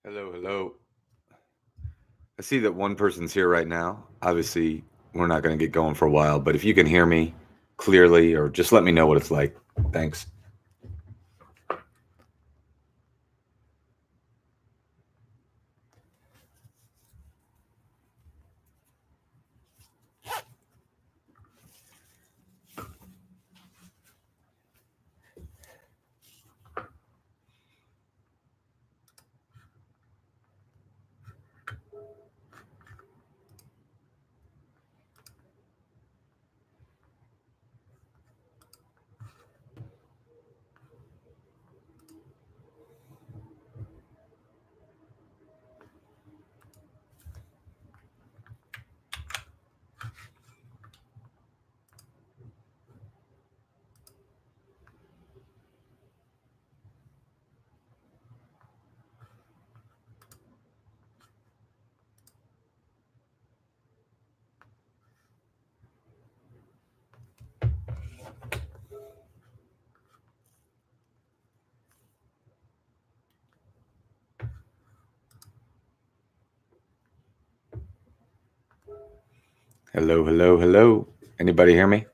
Hello, hello. I see that one person's here right now. Obviously, we're not going to get going for a while, but if you can hear me clearly or just let me know what it's like. Thanks. Hello, hello, hello. Anybody hear me?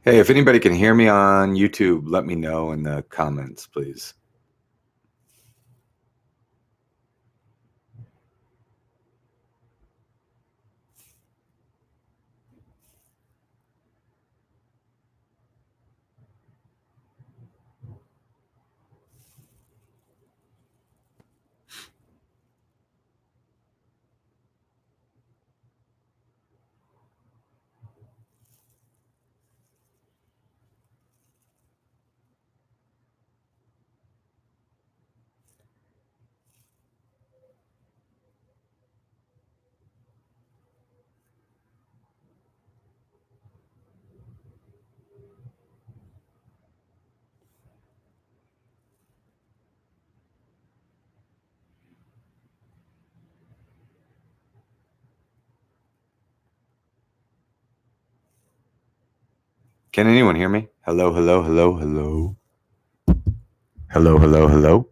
Hey, if anybody can hear me on YouTube, let me know in the comments, please. Can anyone hear me? Hello, hello, hello, hello. Hello, hello, hello.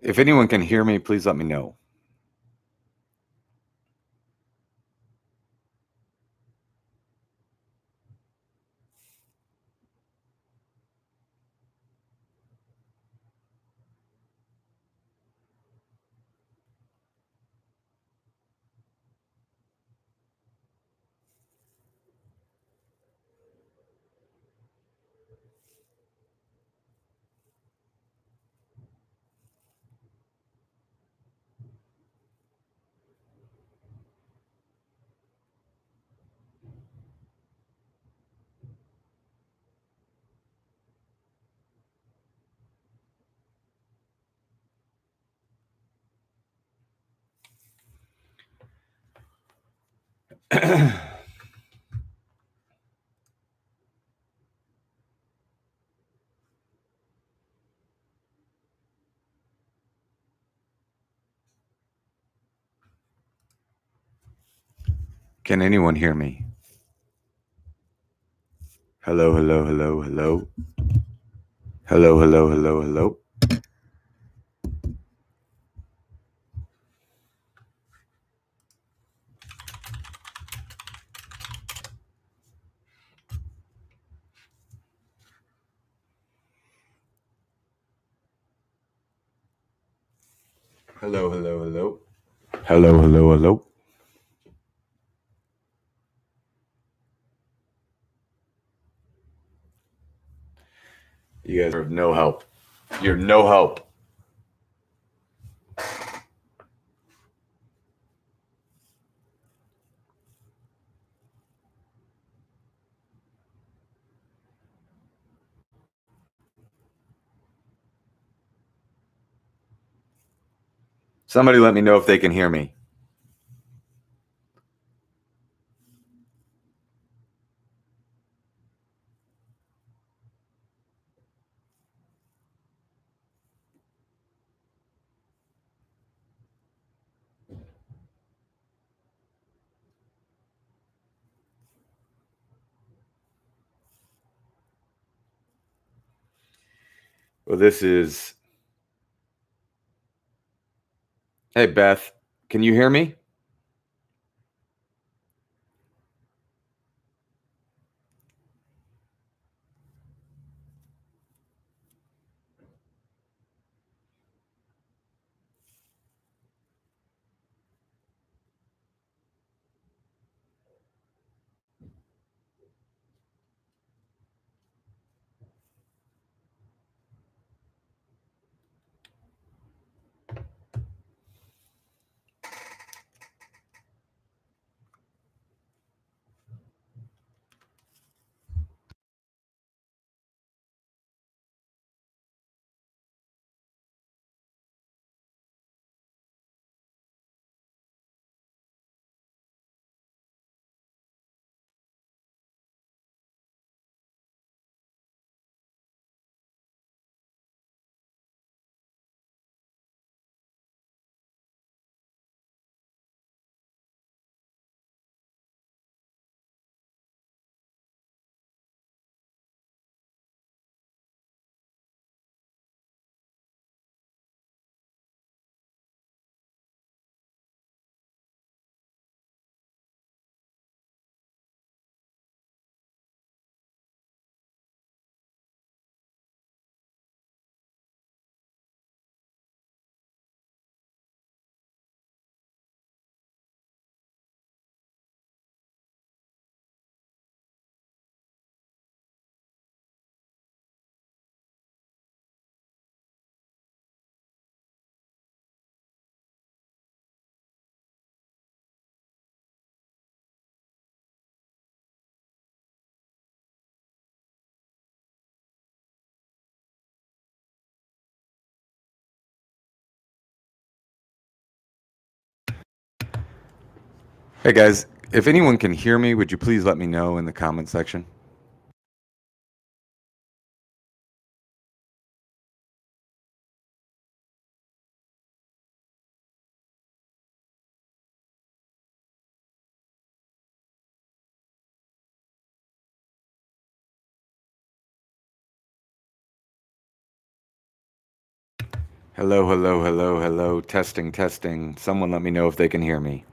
If anyone can hear me, please let me know. Can anyone hear me? Hello, hello, hello, hello. Hello, hello, hello, hello. Hello, hello, hello. Hello, hello, hello. You guys are no help. You're no help. Somebody let me know if they can hear me. Well, this is. Hey, Beth, can you hear me? Hey guys, if anyone can hear me, would you please let me know in the comment section? Hello, hello, hello, hello. Testing, testing. Someone let me know if they can hear me.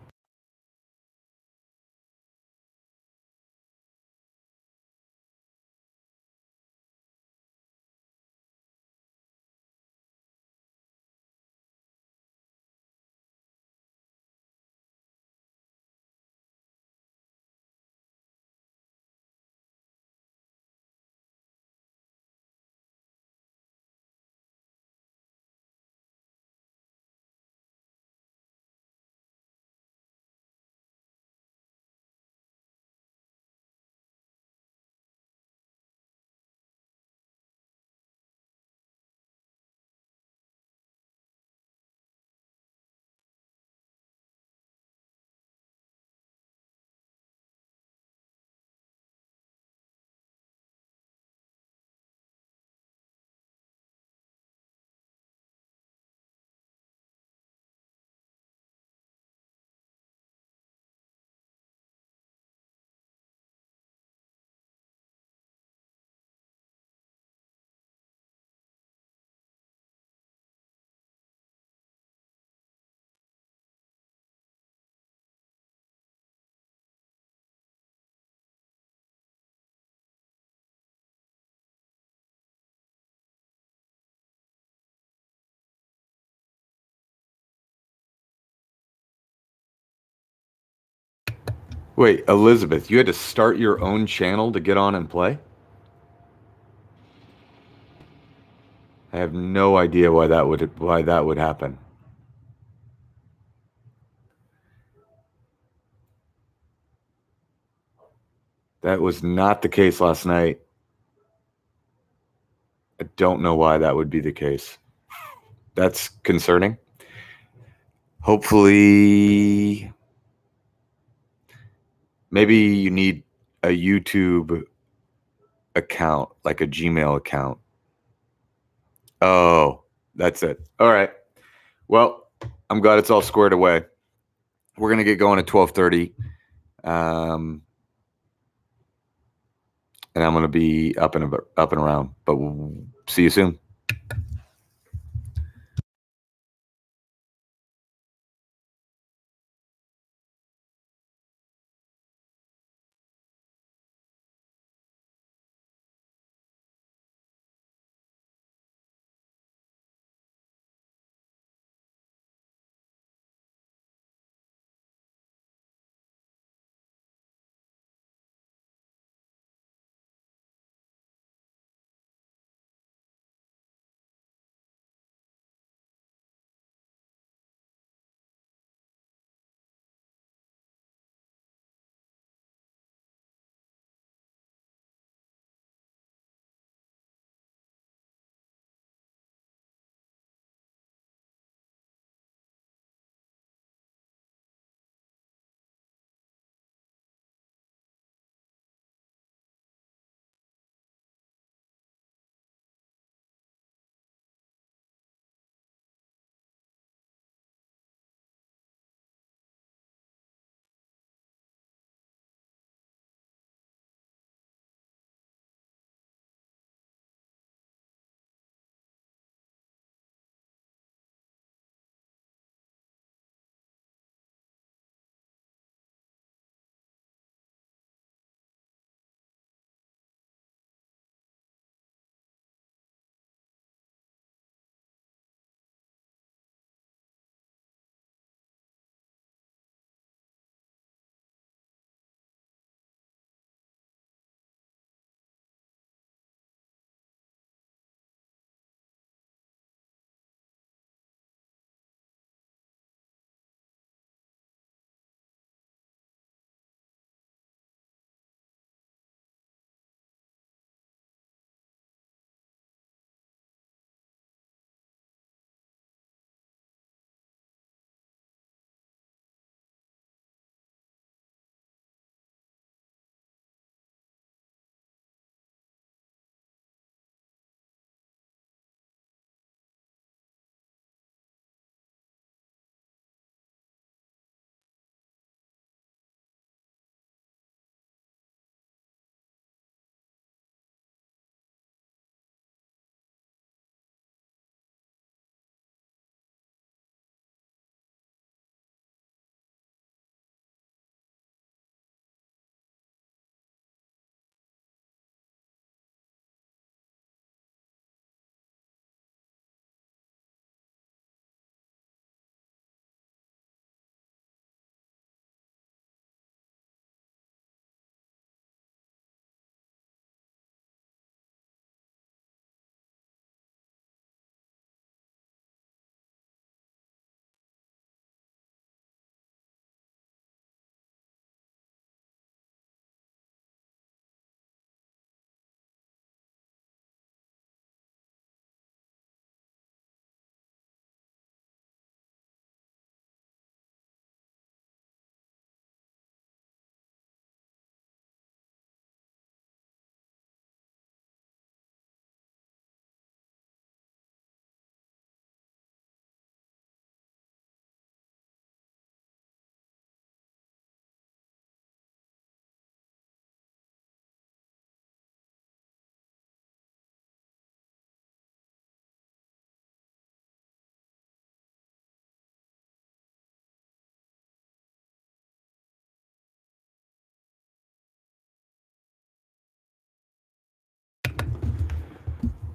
Wait, Elizabeth, you had to start your own channel to get on and play? I have no idea why that would happen. That was not the case last night. I don't know why that would be the case. That's concerning. Hopefully, maybe you need a YouTube account, like a Gmail account. Oh, that's it. All right. Well, I'm glad it's all squared away. We're gonna get going at 12:30, and I'm gonna be up and around. But we'll see you soon.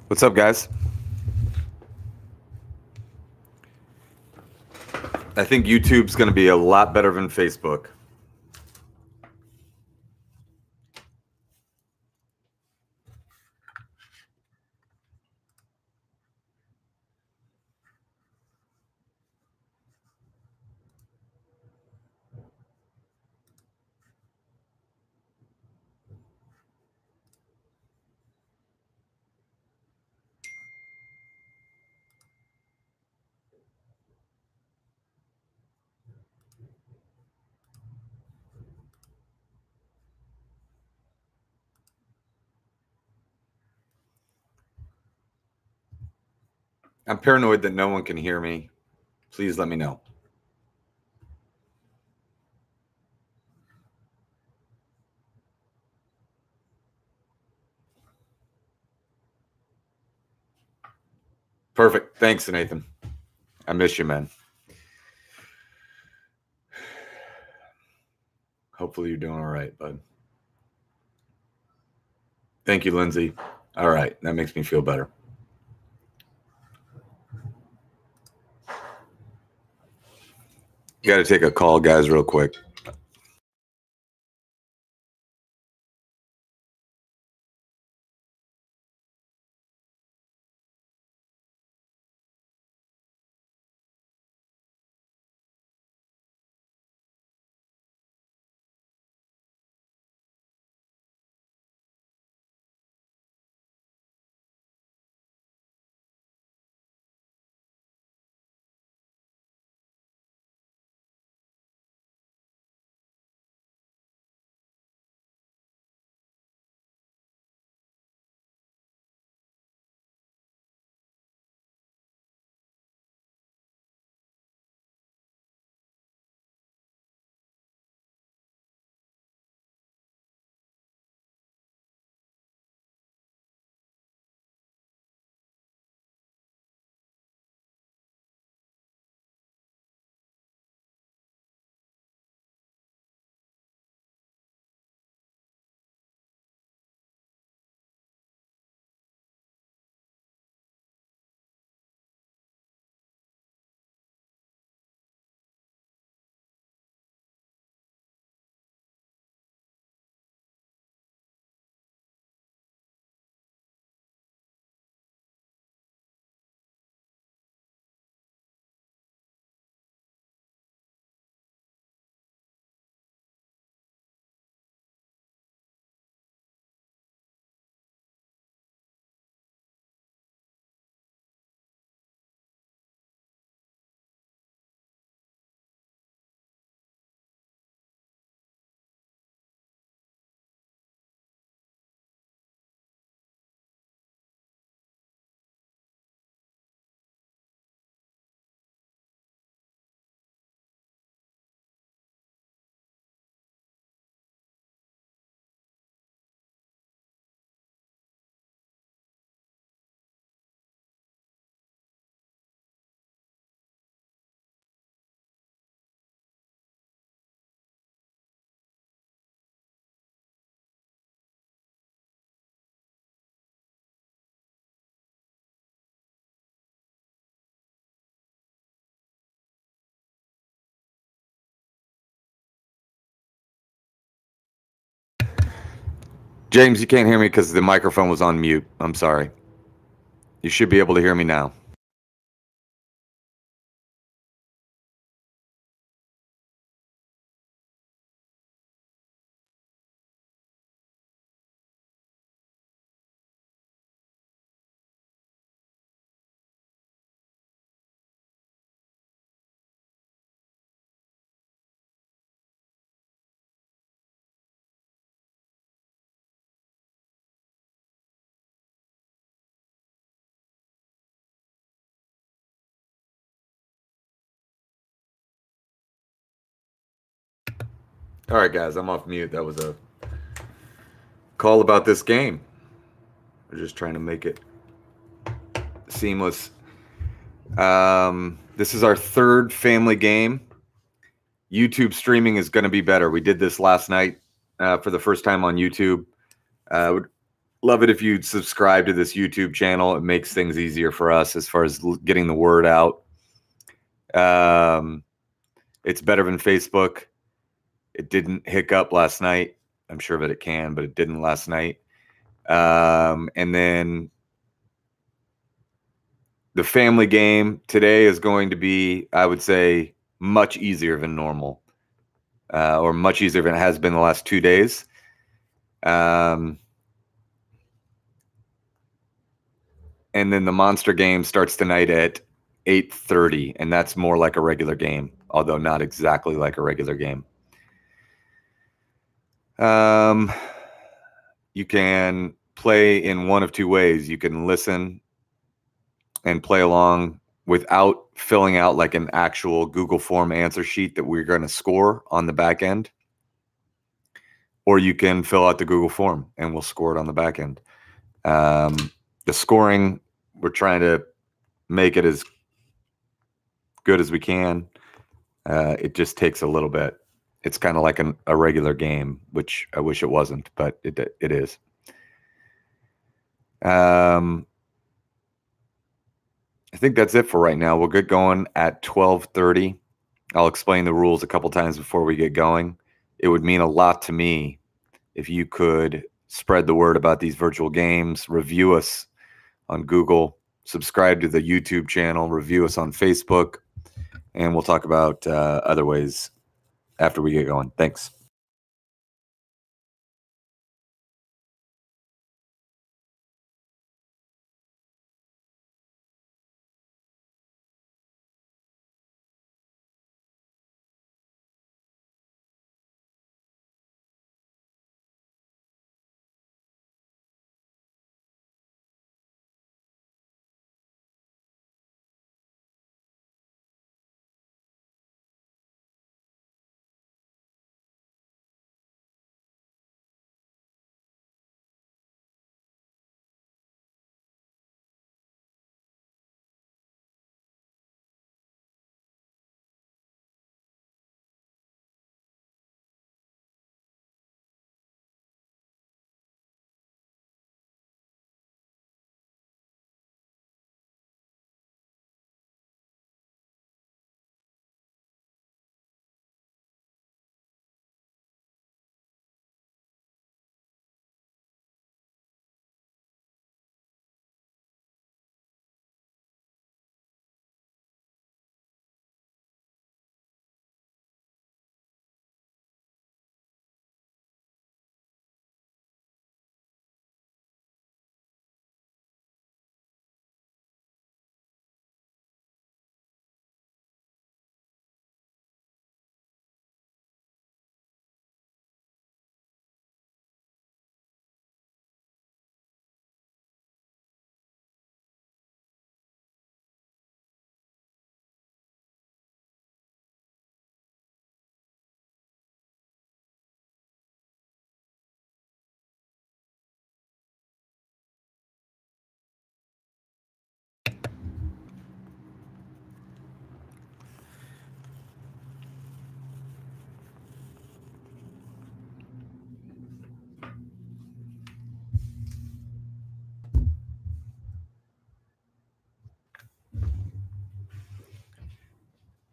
What's up, guys? I think YouTube's going to be a lot better than Facebook. I'm paranoid that no one can hear me. Please let me know. Perfect. Thanks, Nathan. I miss you, man. Hopefully you're doing all right, bud. Thank you, Lindsay. All right. That makes me feel better. You got to take a call, guys, real quick. James, you can't hear me because the microphone was on mute. I'm sorry. You should be able to hear me now. All right, guys, I'm off mute. That was a call about this game. We're just trying to make it seamless. This is our third family game. YouTube streaming is going to be better. We did this last night for the first time on YouTube. Love it if you'd subscribe to this YouTube channel. It makes things easier for us as far as getting the word out. It's better than Facebook. It didn't hiccup last night. I'm sure that it can, but it didn't last night. And then the family game today is going to be, I would say, much easier than normal, or much easier than it has been the last 2 days. And then the monster game starts tonight at 8:30, and that's more like a regular game, although not exactly like a regular game. You can play in one of two ways. You can listen and play along without filling out like an actual Google form answer sheet that we're going to score on the back end. Or you can fill out the Google form and we'll score it on the back end. The scoring, we're trying to make it as good as we can. It just takes a little bit. It's kind of like a regular game, which I wish it wasn't, but it is. I think that's it for right now. We'll get going at 12:30. I'll explain the rules a couple times before we get going. It would mean a lot to me if you could spread the word about these virtual games, review us on Google, subscribe to the YouTube channel, review us on Facebook, and we'll talk about other ways after we get going. Thanks.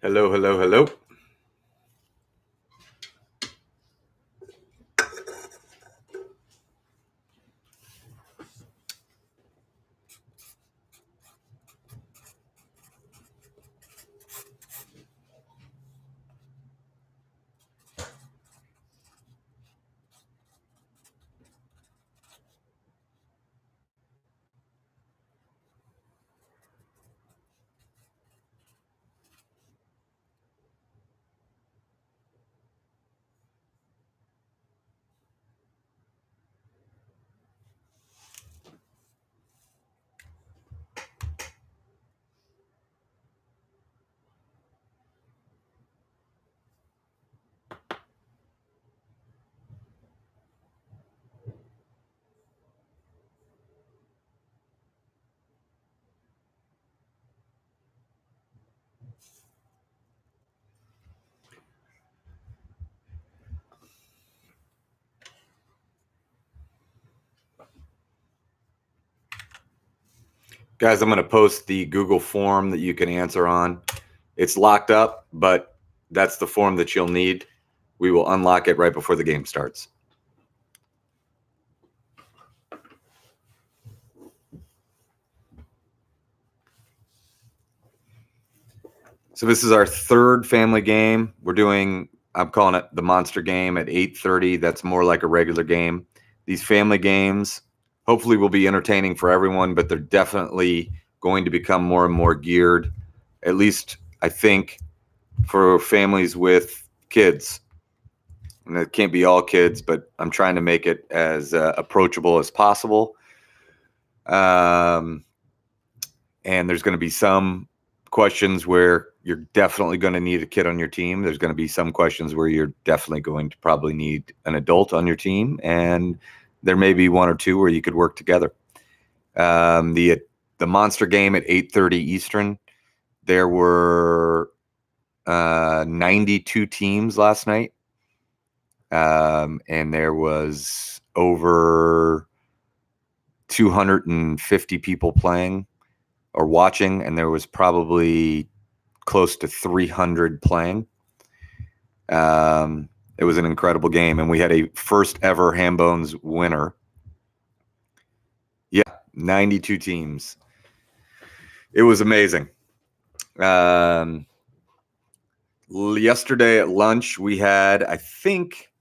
Hello, hello, hello. Guys, I'm going to post the Google form that you can answer on. It's locked up, but that's the form that you'll need. We will unlock it right before the game starts. So this is our third family game. I'm calling it the monster game at 8:30. That's more like a regular game. These family games hopefully will be entertaining for everyone, but they're definitely going to become more and more geared, at least I think, for families with kids. And it can't be all kids, but I'm trying to make it as approachable as possible. And there's going to be some questions where you're definitely going to need a kid on your team. There's going to be some questions where you're definitely going to probably need an adult on your team. And there may be one or two where you could work together. The monster game at 8:30 Eastern, there were 92 teams last night. And there was over 250 people playing or watching, and there was probably close to 300 playing. It was an incredible game, and we had a first ever Hambone's winner. Yeah, 92 teams. It was amazing. Yesterday at lunch, we had, I think,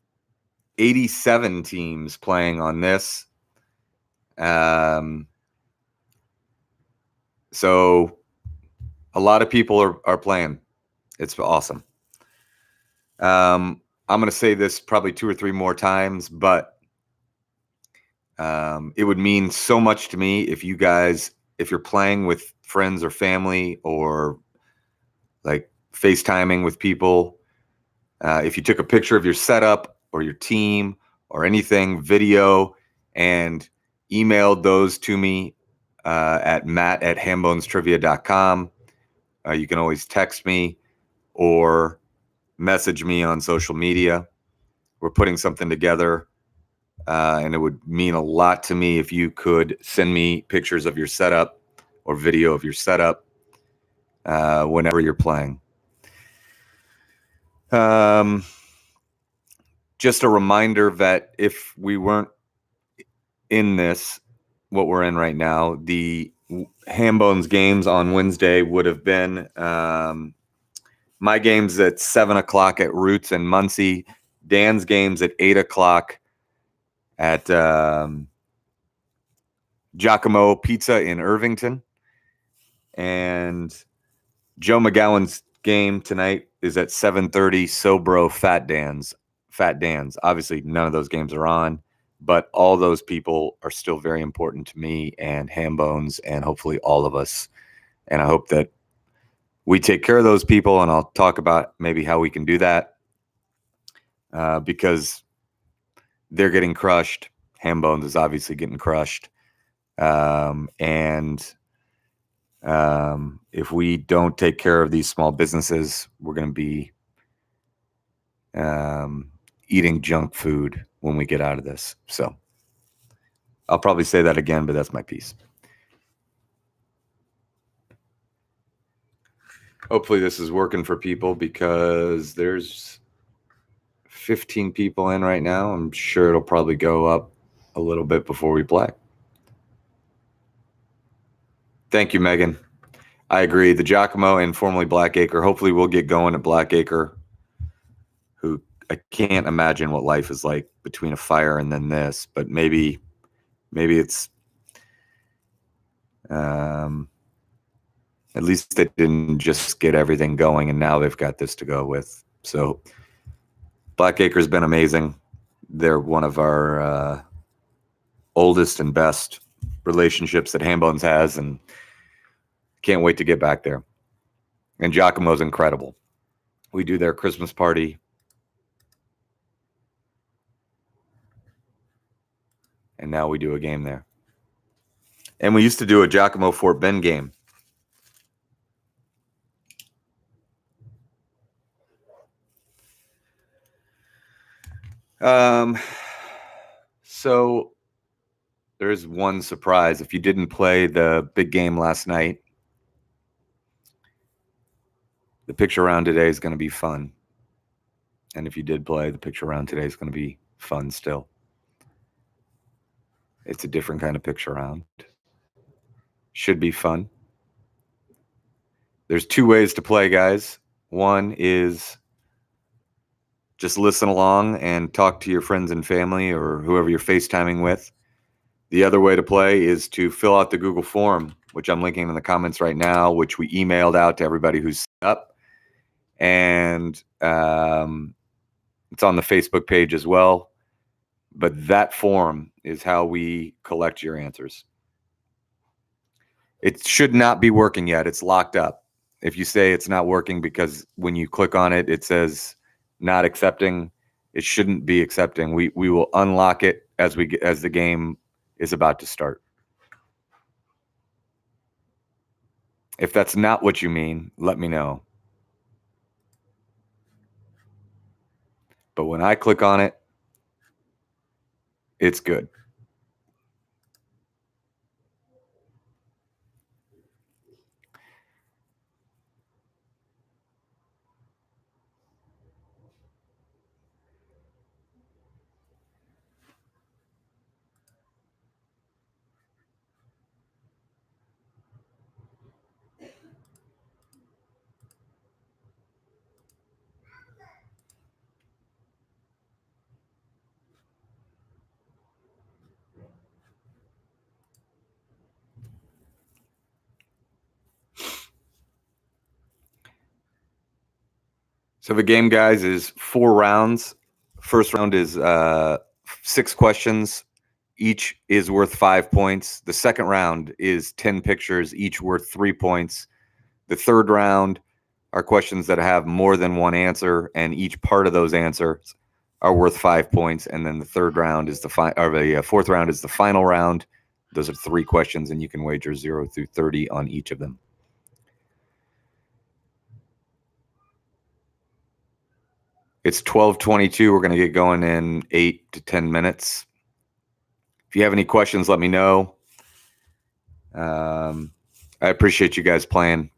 87 teams playing on this. So a lot of people are playing. It's awesome. I'm going to say this probably 2 or 3 more times, but it would mean so much to me if you're playing with friends or family or like FaceTiming with people, if you took a picture of your setup or your team or anything, video, and emailed those to me at matt@hambonestrivia.com. You can always text me or message me on social media. We're putting something together, and it would mean a lot to me if you could send me pictures of your setup or video of your setup whenever you're playing. Just a reminder that if we weren't in this, what we're in right now, the Hambone's games on Wednesday would have been my games at 7:00 at Roots and Muncie, Dan's games at 8:00 at Giacomo Pizza in Irvington, and Joe McGowan's game tonight is at 7:30, Sobro Fat Dan's. Obviously, none of those games are on, but all those people are still very important to me and Hambones and hopefully all of us. And I hope that we take care of those people, and I'll talk about maybe how we can do that because they're getting crushed. Hambones is obviously getting crushed. If we don't take care of these small businesses, we're going to be eating junk food when we get out of this. So I'll probably say that again, but that's my piece. Hopefully this is working for people because there's 15 people in right now. I'm sure it'll probably go up a little bit before we play. Thank you, Megan. I agree. The Giacomo and formerly Blackacre. Hopefully we'll get going at Blackacre, who I can't imagine what life is like between a fire and then this, but maybe it's at least they didn't just get everything going and now they've got this to go with. So Blackacre's been amazing. They're one of our oldest and best relationships that Hambones has, and can't wait to get back there. And Giacomo's incredible. We do their Christmas party. And now we do a game there. And we used to do a Giacomo Fort Bend game. So There's one surprise. If you didn't play the big game last night, the picture round today is going to be fun. And if you did play, the picture round today is going to be fun still. It's a different kind of picture round. Should be fun. There's two ways to play, guys. One is just listen along and talk to your friends and family or whoever you're FaceTiming with. The other way to play is to fill out the Google form, which I'm linking in the comments right now, which we emailed out to everybody who's set up. And it's on the Facebook page as well. But that form is how we collect your answers. It should not be working yet. It's locked up. If you say it's not working because when you click on it, it says not accepting, it shouldn't be accepting. We will unlock it as the game is about to start. If that's not what you mean, let me know. But when I click on it, it's good. So the game, guys, is 4 rounds. First round is 6 questions. Each is worth 5 points. The second round is 10 pictures, each worth 3 points. The third round are questions that have more than one answer, and each part of those answers are worth 5 points. And then the fourth round is the final round. Those are 3 questions, and you can wager 0 through 30 on each of them. It's 12:22. We're going to get going in 8 to 10 minutes. If you have any questions, let me know. I appreciate you guys playing.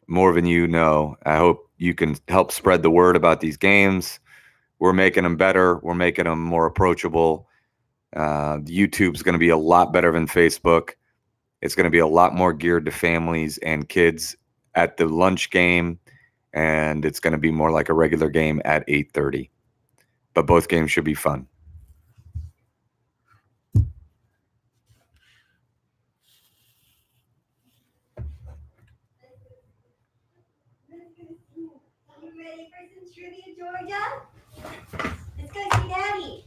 More than you know. I hope you can help spread the word about these games. We're making them better. We're making them more approachable. YouTube's going to be a lot better than Facebook. It's going to be a lot more geared to families and kids at the lunch game. And it's going to be more like a regular game at 8:30. But both games should be fun. You ready for some trivia, Georgia? Let's go see Daddy.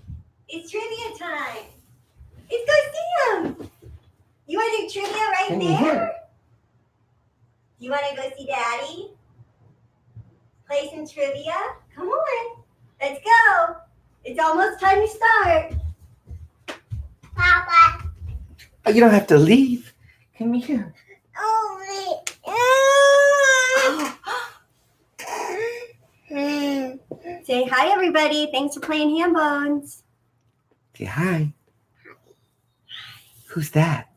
It's trivia time. Let's go see him. You want to do trivia right there? You want to go see Daddy? Play some trivia? Come on. Let's go. It's almost time to start. Papa. Oh, you don't have to leave. Come here. Say hi, everybody. Thanks for playing Hambones. Say hi. Who's that?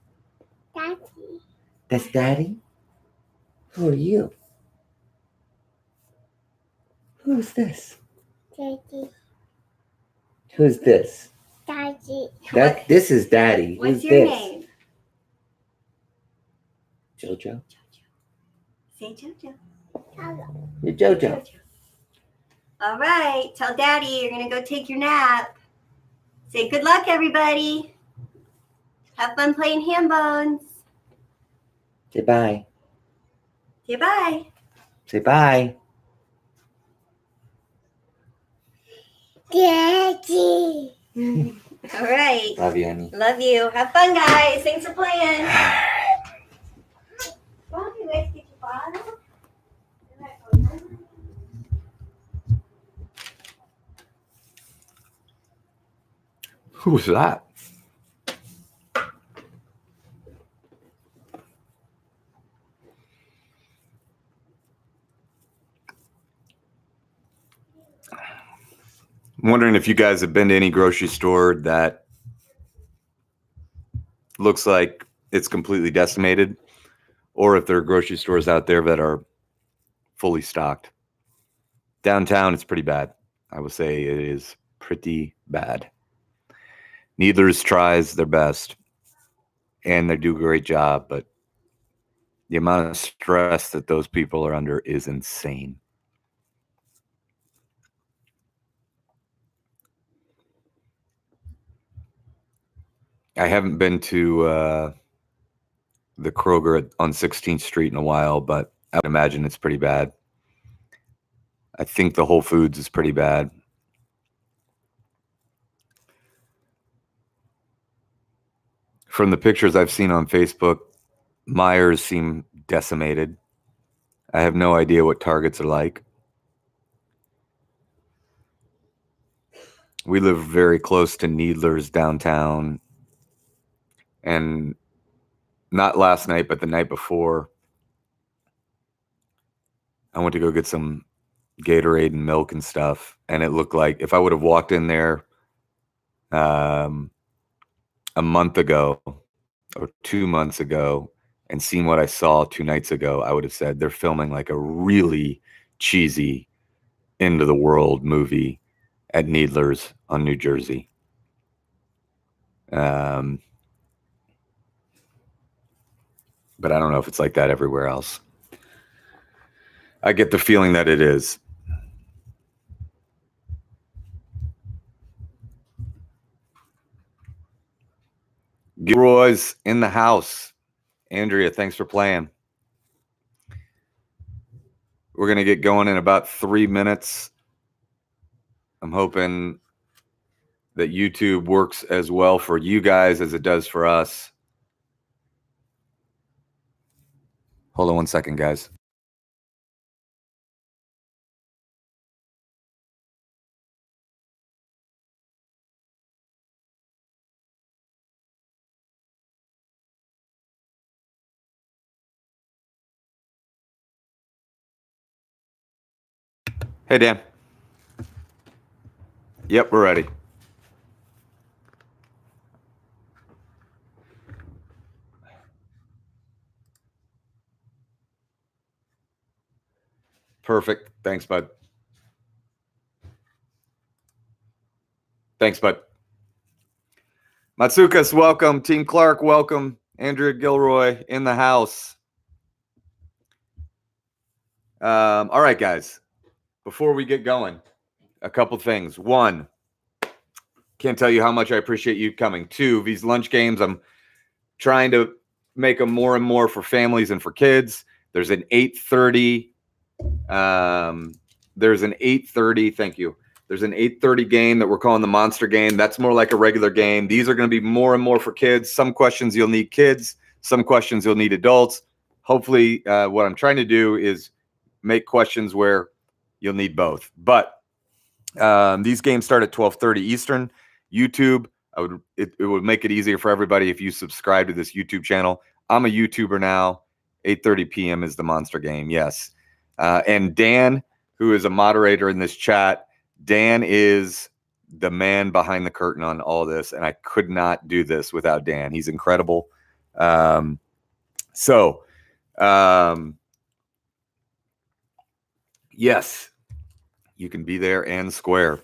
Daddy. That's Daddy? Who are you? Who's this? Daddy. Who's this? Daddy. This is Daddy. What's Who's your this? name? Jojo. Say Jojo. You're Jojo. Jojo. All right. Tell Daddy you're going to go take your nap. Say good luck, everybody. Have fun playing Hambones. Say bye. Say bye. Say bye. Daddy. All right. Love you, honey. Love you. Have fun, guys. Thanks for playing. Well, you guys get your bottle. Who's that? I'm wondering if you guys have been to any grocery store that looks like it's completely decimated, or if there are grocery stores out there that are fully stocked. Downtown, it's pretty bad. I will say it is pretty bad. Needlers tries their best, and they do a great job, but the amount of stress that those people are under is insane. I haven't been to the Kroger on 16th Street in a while, but I would imagine it's pretty bad. I think the Whole Foods is pretty bad. From the pictures I've seen on Facebook, Myers seem decimated. I have no idea what Targets are like. We live very close to Needlers downtown, and not last night, but the night before, I went to go get some Gatorade and milk and stuff, and it looked like if I would have walked in there a month ago or 2 months ago and seen what I saw 2 nights ago, I would have said they're filming like a really cheesy end of the world movie at Needlers on New Jersey. But I don't know if it's like that everywhere else. I get the feeling that it is. Gilroy's in the house. Andrea, thanks for playing. We're going to get going in about 3 minutes. I'm hoping that YouTube works as well for you guys as it does for us. Hold on 1 second, guys. Hey, Dan. Yep, we're ready. Perfect. Thanks, bud. Thanks, bud. Matsukas, welcome. Team Clark, welcome. Andrea Gilroy in the house. All right, guys. Before we get going, a couple things. One, can't tell you how much I appreciate you coming. Two, these lunch games, I'm trying to make them more and more for families and for kids. There's an 8:30. There's an 8:30. Thank you. There's an 8:30 game that we're calling the Monster Game. That's more like a regular game. These are going to be more and more for kids. Some questions you'll need kids. Some questions you'll need adults. Hopefully, what I'm trying to do is make questions where you'll need both. But these games start at 12:30 Eastern. YouTube, it would make it easier for everybody if you subscribe to this YouTube channel. I'm a YouTuber now. 8:30 p.m. is the Monster Game. Yes. And Dan, who is a moderator in this chat, Dan is the man behind the curtain on all this, and I could not do this without Dan. He's incredible. Yes, you can be there and square.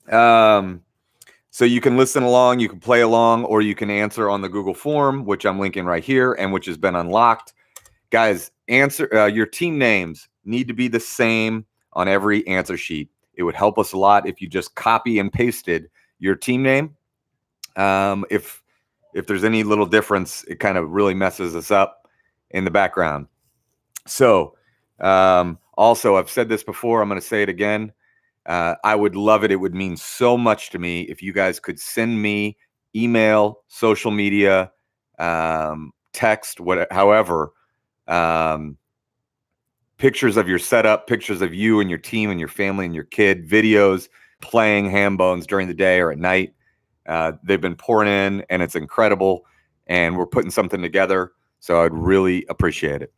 So you can listen along, you can play along, or you can answer on the Google form, which I'm linking right here and which has been unlocked. Guys, answer your team names need to be the same on every answer sheet. It would help us a lot if you just copy and pasted your team name. If there's any little difference, it kind of really messes us up in the background. So also, I've said this before, I'm going to say it again. I would love it. It would mean so much to me if you guys could send me email, social media, text, however, pictures of your setup, pictures of you and your team and your family and your kid, videos playing Hambones during the day or at night. They've been pouring in, and it's incredible, and we're putting something together, so I'd really appreciate it.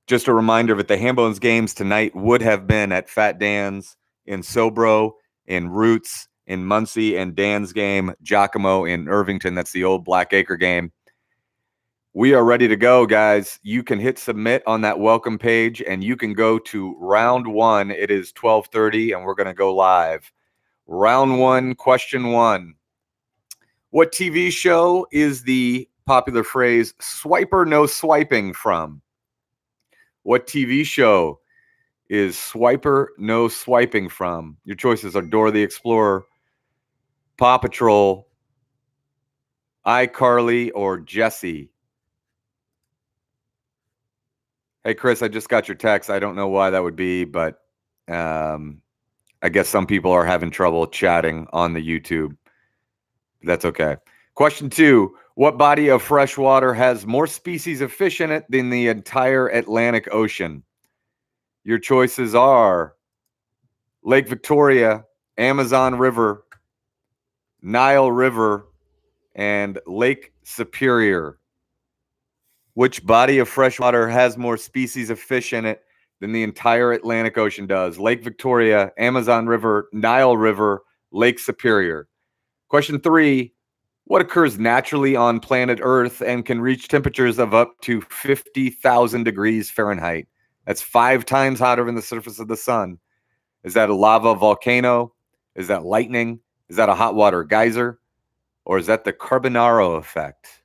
Just a reminder that the Hambones games tonight would have been at Fat Dan's, in Sobro, in Roots, in Muncie, and Dan's game, Giacomo in Irvington. That's the old Blackacre game. We are ready to go, guys. You can hit submit on that welcome page, and you can go to round one. It is 12:30, and we're going to go live. Round one, question one. What TV show is the popular phrase, swiper no swiping from? What TV show is swiper no swiping from? Your choices are Dora the Explorer, Paw Patrol, iCarly, or Jessie. Hey, Chris, I just got your text. I don't know why that would be, but I guess some people are having trouble chatting on the YouTube. That's okay. Question two, what body of fresh water has more species of fish in it than the entire Atlantic Ocean? Your choices are Lake Victoria, Amazon River, Nile River, and Lake Superior. Which body of fresh water has more species of fish in it than the entire Atlantic Ocean does? Lake Victoria, Amazon River, Nile River, Lake Superior. Question three, what occurs naturally on planet Earth and can reach temperatures of up to 50,000 degrees Fahrenheit? That's 5 times hotter than the surface of the sun. Is that a lava volcano? Is that lightning? Is that a hot water geyser? Or is that the Carbonaro effect?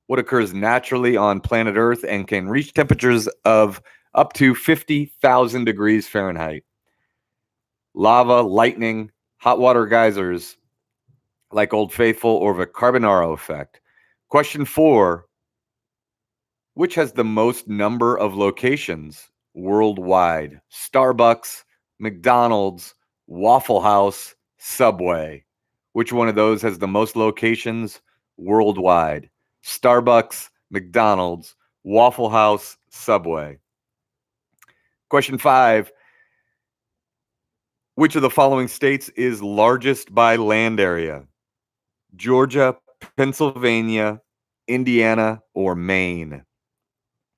What occurs naturally on planet Earth and can reach temperatures of up to 50,000 degrees Fahrenheit? Lava, lightning, hot water geysers, like Old Faithful, or the Carbonaro effect. Question four, which has the most number of locations worldwide? Starbucks, McDonald's, Waffle House, Subway. Which one of those has the most locations worldwide? Starbucks, McDonald's, Waffle House, Subway. Question five, which of the following states is largest by land area? Georgia, Pennsylvania, Indiana, or Maine?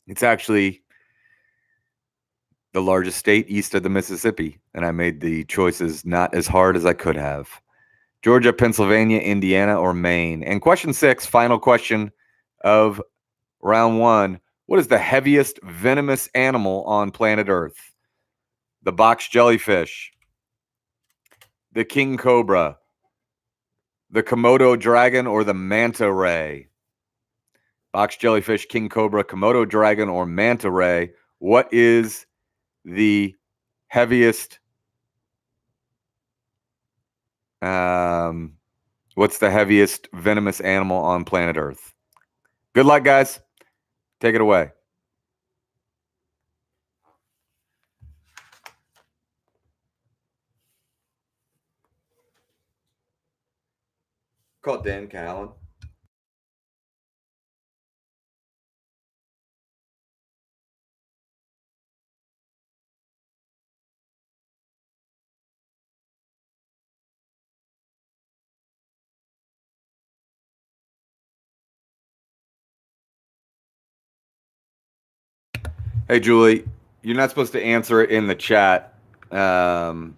It's actually the largest state east of the Mississippi, and I made the choices not as hard as I could have. Georgia, Pennsylvania, Indiana, or Maine? And question six, final question of round one. What is the heaviest venomous animal on planet Earth? The box jellyfish, the king cobra, the Komodo dragon, or the manta ray? Box jellyfish, king cobra, Komodo dragon, or manta ray? What is the heaviest what's the heaviest venomous animal on planet Earth? Good luck, guys. Take it away. Call Dan Callan. Hey, Julie, you're not supposed to answer it in the chat. Answer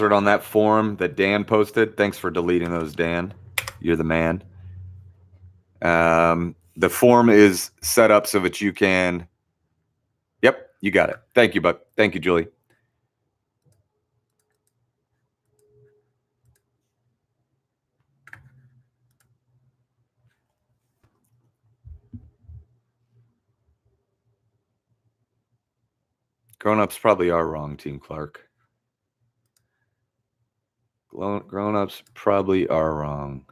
it on that forum that Dan posted. Thanks for deleting those, Dan. You're the man. The form is set up so that you can. Yep, you got it. Thank you, Buck. Thank you, Julie. Grown-ups probably are wrong, Team Clark. Grown-ups probably are wrong.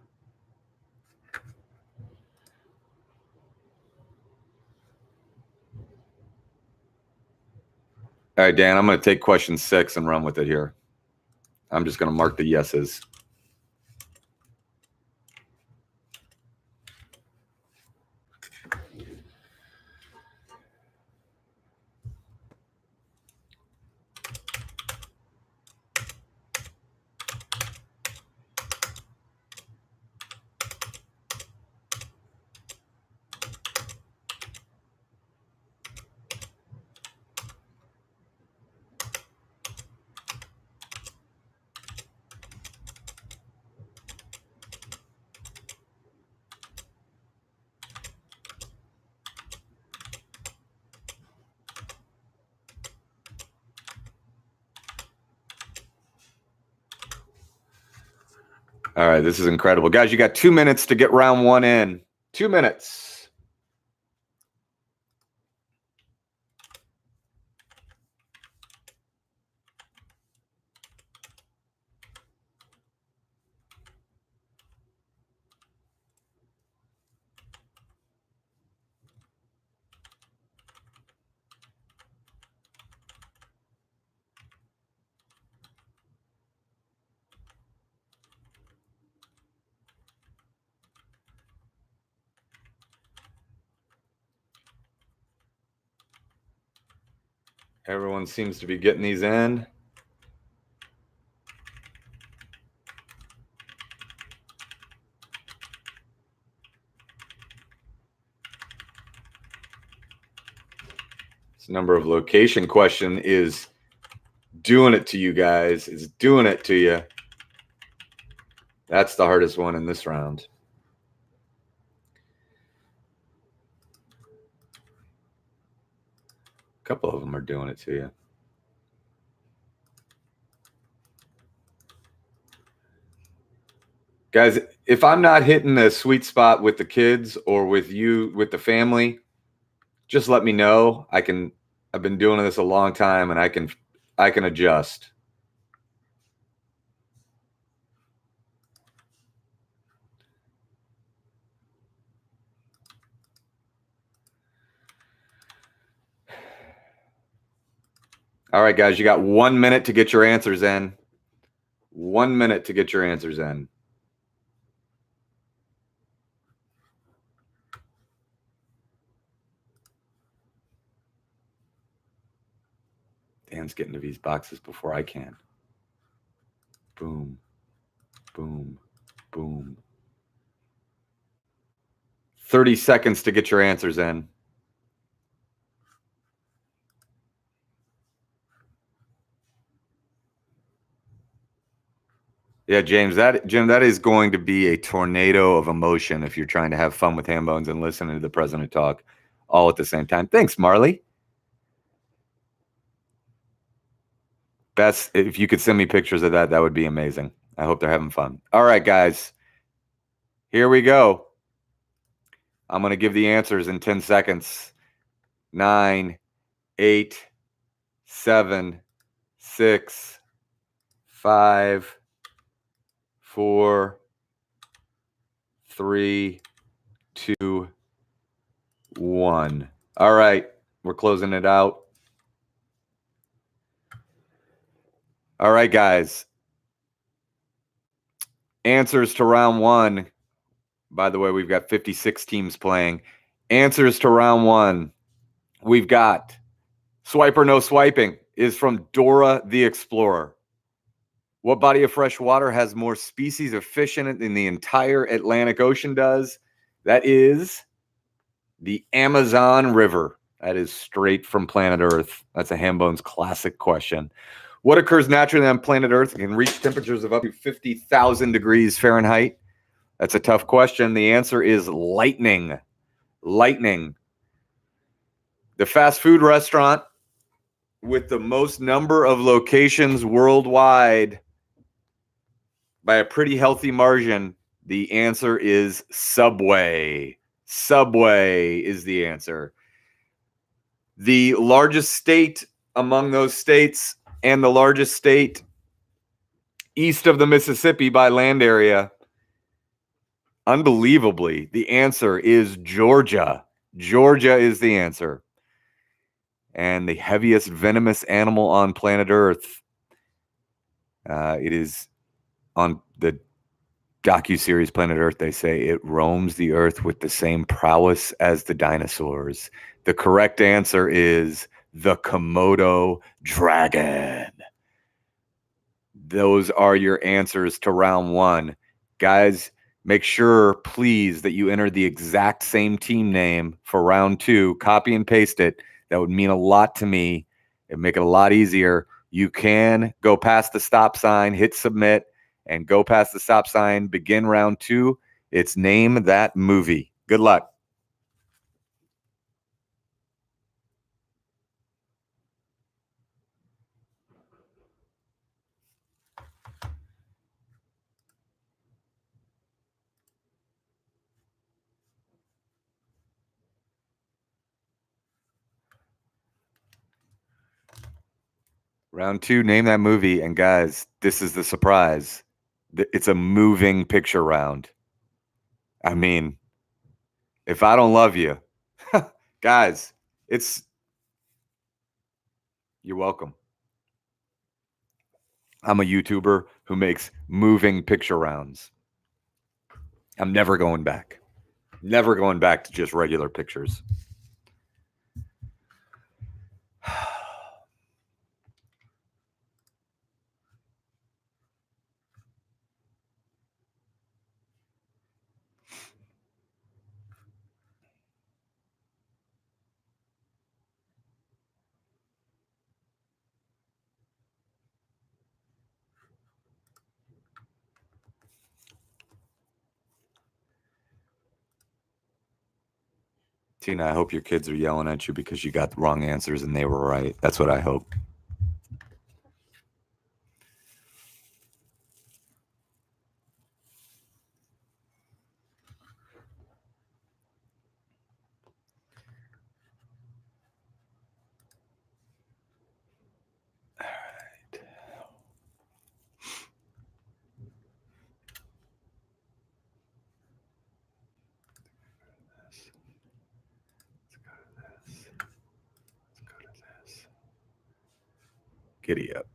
All right, Dan, I'm going to take question 6 and run with it here. I'm just going to mark the yeses. All right, this is incredible. Guys, you got 2 minutes to get round one in. 2 minutes. Everyone seems to be getting these in. This number of location question is doing it to you guys. It's doing it to you. That's the hardest one in this round. A couple of them are doing it to you. Guys, if I'm not hitting the sweet spot with the kids or with you, with the family, just let me know. I've been doing this a long time and I can adjust. All right, guys, you got 1 minute to get your answers in. 1 minute to get your answers in. Dan's getting to these boxes before I can. Boom, boom, boom. 30 seconds to get your answers in. Yeah, Jim, that is going to be a tornado of emotion if you're trying to have fun with Hambones and listening to the president talk all at the same time. Thanks, Marley. Best, if you could send me pictures of that, that would be amazing. I hope they're having fun. All right, guys. Here we go. I'm going to give the answers in 10 seconds. 9, 8, 7, 6, 5, 4, 3, 2, 1. All right, we're closing it out. All right, guys. Answers to round one. By the way, we've got 56 teams playing. Answers to round one. We've got Swipe or No Swiping is from Dora the Explorer. What body of fresh water has more species of fish in it than the entire Atlantic Ocean does? That is the Amazon River. That is straight from planet Earth. That's a Hambone's classic question. What occurs naturally on planet Earth and can reach temperatures of up to 50,000 degrees Fahrenheit? That's a tough question. The answer is lightning. Lightning. The fast food restaurant with the most number of locations worldwide by a pretty healthy margin, the answer is Subway. Subway is the answer. The largest state among those states and the largest state east of the Mississippi by land area, unbelievably, the answer is Georgia. Georgia is the answer. And the heaviest venomous animal on planet Earth. It is on the docuseries Planet Earth. They say it roams the earth with the same prowess as the dinosaurs. The correct answer is the Komodo dragon. Those are your answers to round one. Guys, make sure, please, that you enter the exact same team name for round two. Copy and paste it. That would mean a lot to me. It'd make it a lot easier. You can go past the stop sign, hit submit, and go past the stop sign. Begin round two. It's Name That Movie. Good luck. Round two, name that movie. And guys, this is the surprise. It's a moving picture round. I mean, if I don't love you, guys, you're welcome. I'm a YouTuber who makes moving picture rounds. I'm never going back. Never going back to just regular pictures. Tina, I hope your kids are yelling at you because you got the wrong answers and they were right. That's what I hope. Giddy up.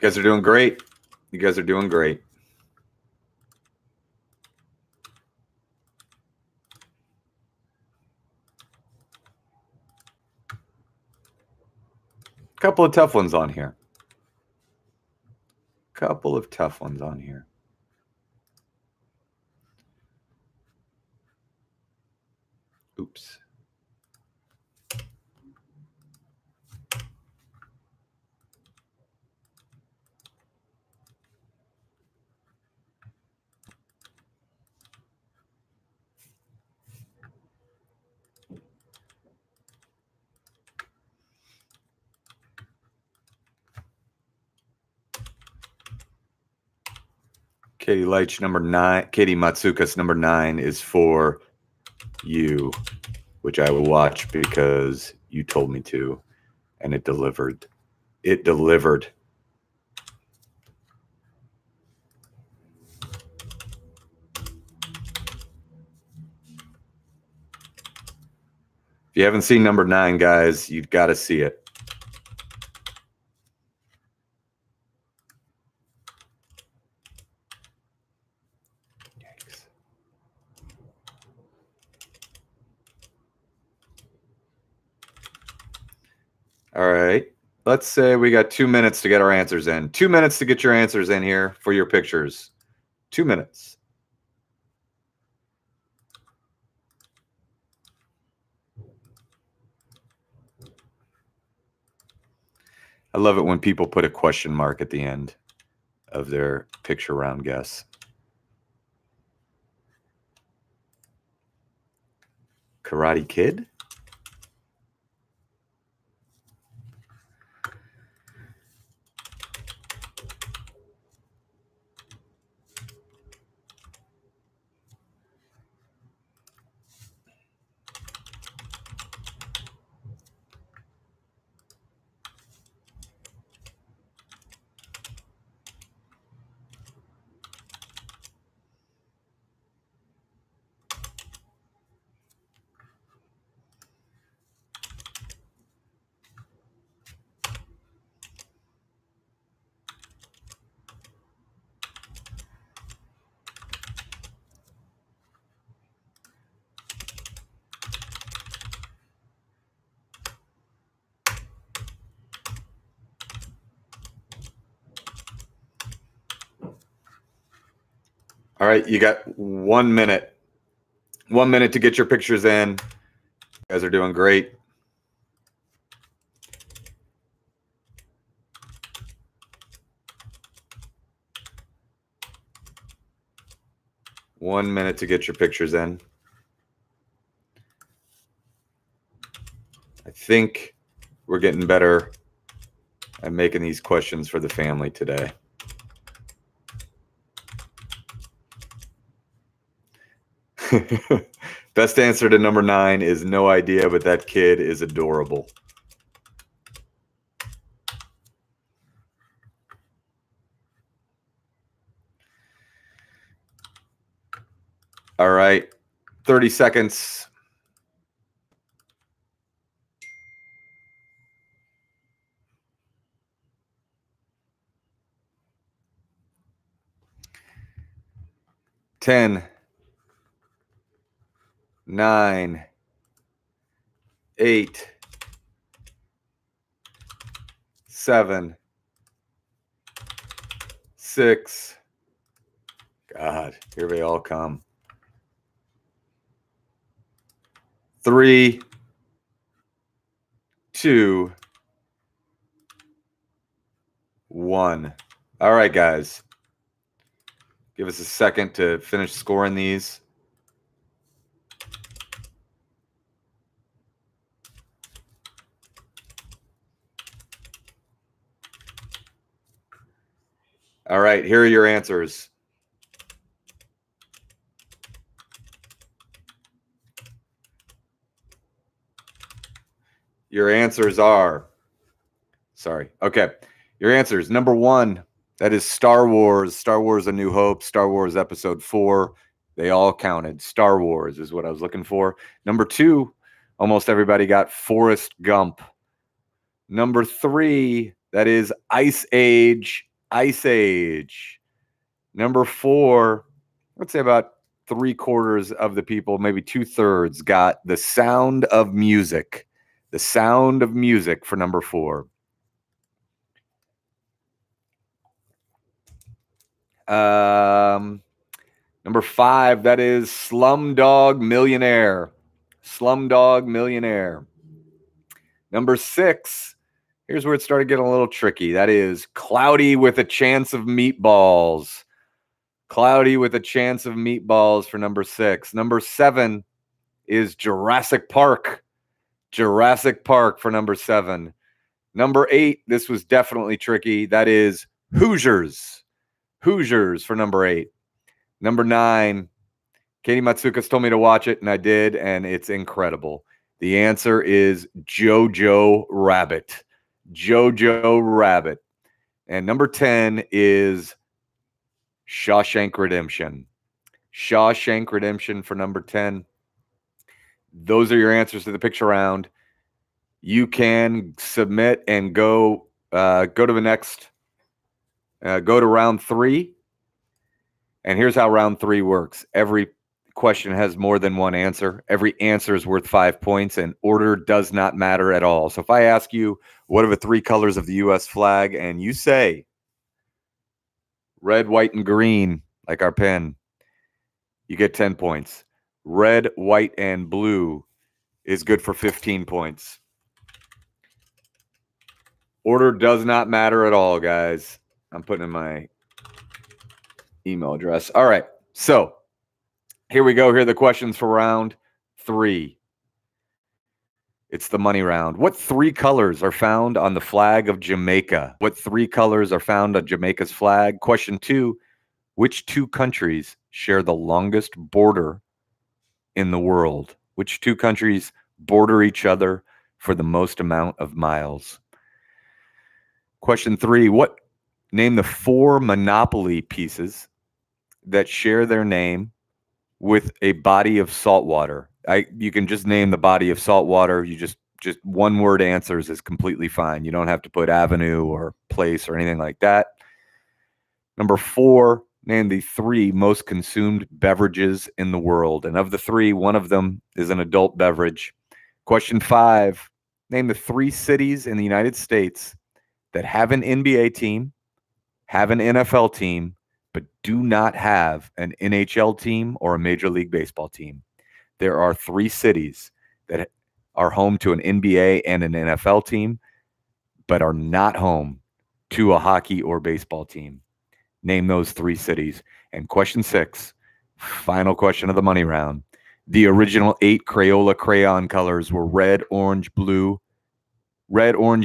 You guys are doing great. You guys are doing great. Couple of tough ones on here. Couple of tough ones on here. Oops. Katie Leitch, number 9. Katie Matsukas, number 9 is for you, which I will watch because you told me to, and it delivered. It delivered. If you haven't seen number 9, guys, you've got to see it. Yikes. All right. Let's say we got 2 minutes to get our answers in. 2 minutes to get your answers in here for your pictures. 2 minutes. I love it when people put a question mark at the end of their picture round guess. Karate Kid? right, you got 1 minute. 1 minute to get your pictures in. You guys are doing great. One minute to get your pictures in. I think we're getting better at making these questions for the family today. Best answer to number 9 is no idea, but that kid is adorable. All right, 30 seconds. Ten, 9, 8, 7, 6. God, here they all come. 3, 2, 1. All right, guys. Give us a second to finish scoring these. All right, here are your answers. Your answers are, okay. Your answers, number 1, that is Star Wars. Star Wars A New Hope, Star Wars Episode 4. They all counted. Star Wars is what I was looking for. Number 2, almost everybody got Forrest Gump. Number 3, that is Ice Age. Ice Age. Number 4, let's say about 3/4 of the people, maybe 2/3, got The Sound of Music. The Sound of Music for number 4. Number 5, that is Slumdog Millionaire. Slumdog Millionaire. Number 6, here's where it started getting a little tricky. That is Cloudy with a Chance of Meatballs. Cloudy with a Chance of Meatballs for number 6. Number 7 is Jurassic Park. Jurassic Park for number 7. Number 8, this was definitely tricky. That is Hoosiers. Hoosiers for number 8. Number 9, Katie Matsukas told me to watch it, and I did, and it's incredible. The answer is Jojo Rabbit. Jojo Rabbit. And number 10 is Shawshank Redemption. Shawshank Redemption for number 10. Those are your answers to the picture round. You can submit and go to the next, go to round 3. And here's how round 3 works. Every question has more than one answer. Every answer is worth 5 points, and order does not matter at all. So if I ask you, what are the 3 colors of the U.S. flag, and you say red, white, and green, like our pen, you get 10 points. Red, white, and blue is good for 15 points. Order does not matter at all, guys. I'm putting in my email address. All right, so here we go. Here are the questions for round 3. It's the money round. What 3 colors are found on the flag of Jamaica? What 3 colors are found on Jamaica's flag? Question 2, which 2 countries share the longest border in the world? Which 2 countries border each other for the most amount of miles? Question 3, name the 4 Monopoly pieces that share their name with a body of salt water. You can just name the body of salt water. You just one word answers is completely fine. You don't have to put avenue or place or anything like that. Number 4, name the 3 most consumed beverages in the world. And of the 3, one of them is an adult beverage. Question 5, name the 3 cities in the United States that have an NBA team, have an NFL team, but do not have an NHL team or a Major League Baseball team. There are 3 cities that are home to an NBA and an NFL team, but are not home to a hockey or baseball team. Name those 3 cities. And question 6, final question of the money round. The original 8 Crayola crayon colors were red, orange,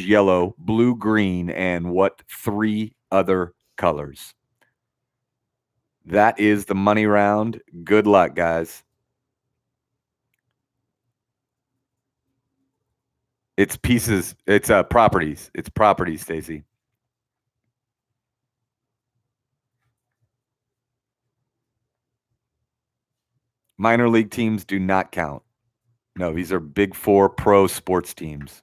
yellow, blue, green, and what 3 other colors? That is the money round. Good luck, guys. It's pieces. It's properties. It's properties, Stacy. Minor league teams do not count. No, these are Big 4 pro sports teams.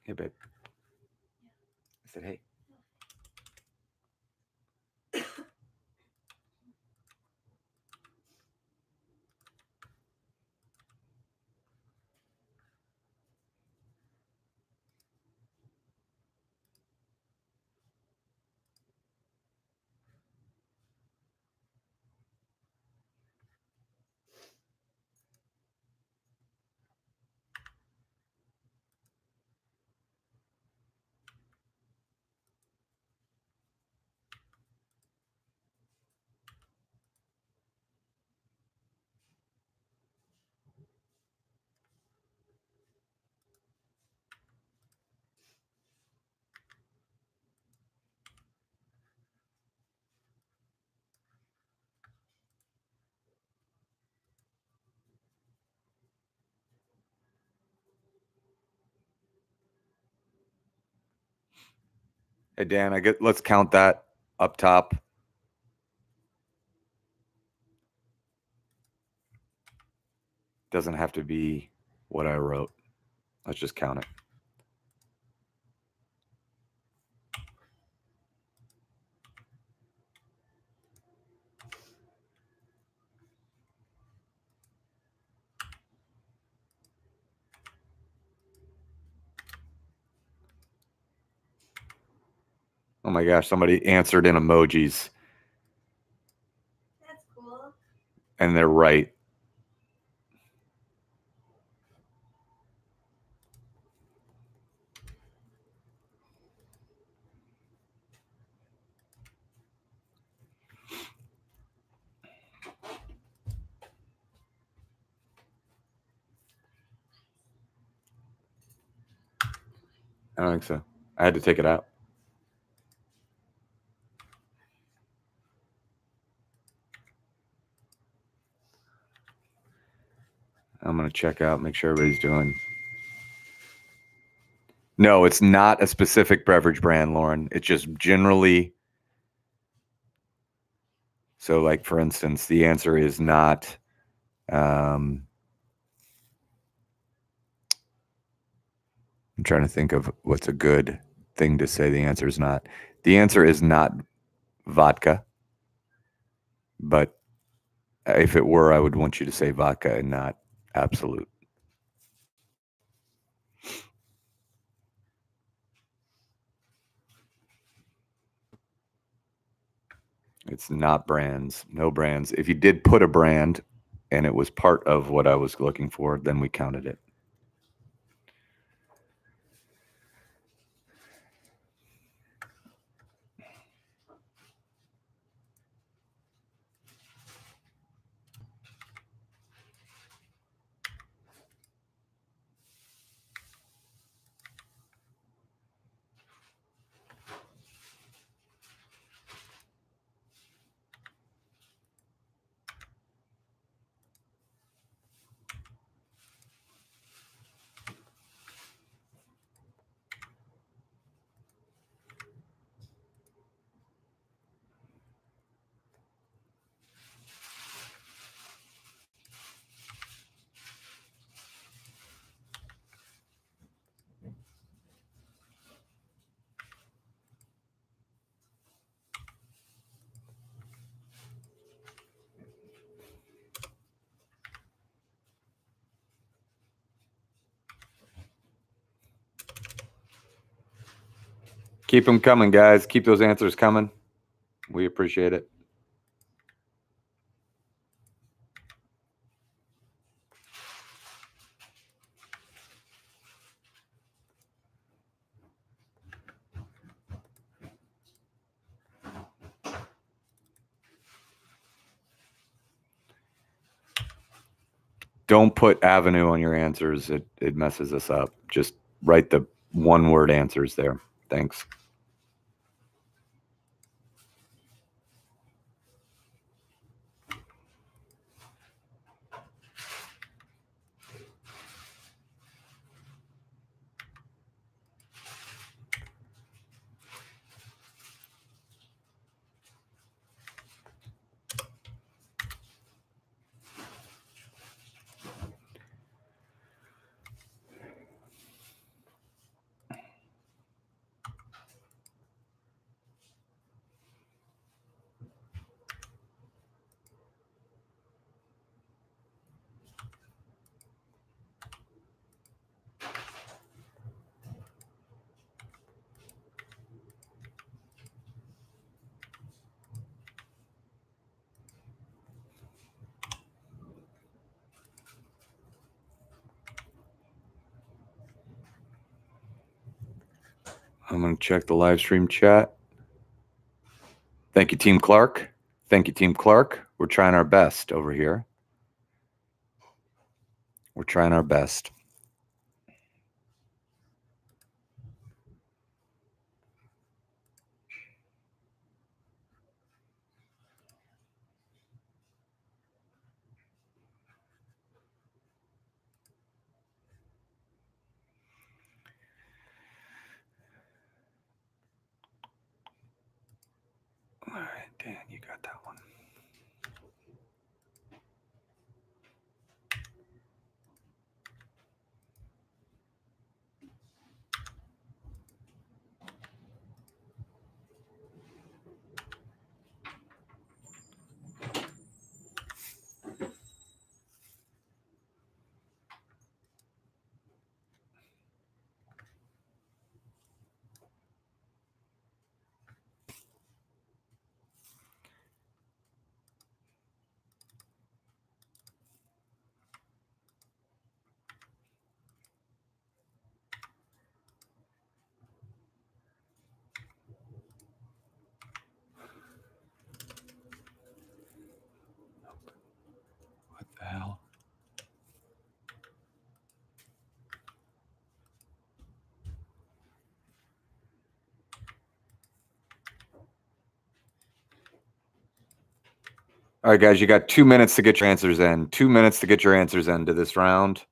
Hey, babe. I said, hey. Hey, Dan, let's count that up top. Doesn't have to be what I wrote. Let's just count it. Oh my gosh, somebody answered in emojis. That's cool. And they're right. I don't think so. I had to take it out. I'm going to check out, make sure everybody's doing. No, it's not a specific beverage brand, Lauren. It's just generally. So, like, for instance, the answer is not. I'm trying to think of what's a good thing to say. The answer is not. The answer is not vodka. But if it were, I would want you to say vodka and not Absolute. It's not brands, no brands. If you did put a brand and it was part of what I was looking for, then we counted it. Keep them coming, guys. Keep those answers coming. We appreciate it. Don't put avenue on your answers. It messes us up. Just write the one-word answers there. Thanks. I'm going to check the live stream chat. Thank you, Team Clark. Thank you, Team Clark. We're trying our best over here. We're trying our best. All right, Dan, you got that one. What the hell? All right, guys, you got 2 minutes to get your answers in. 2 minutes to get your answers into this round.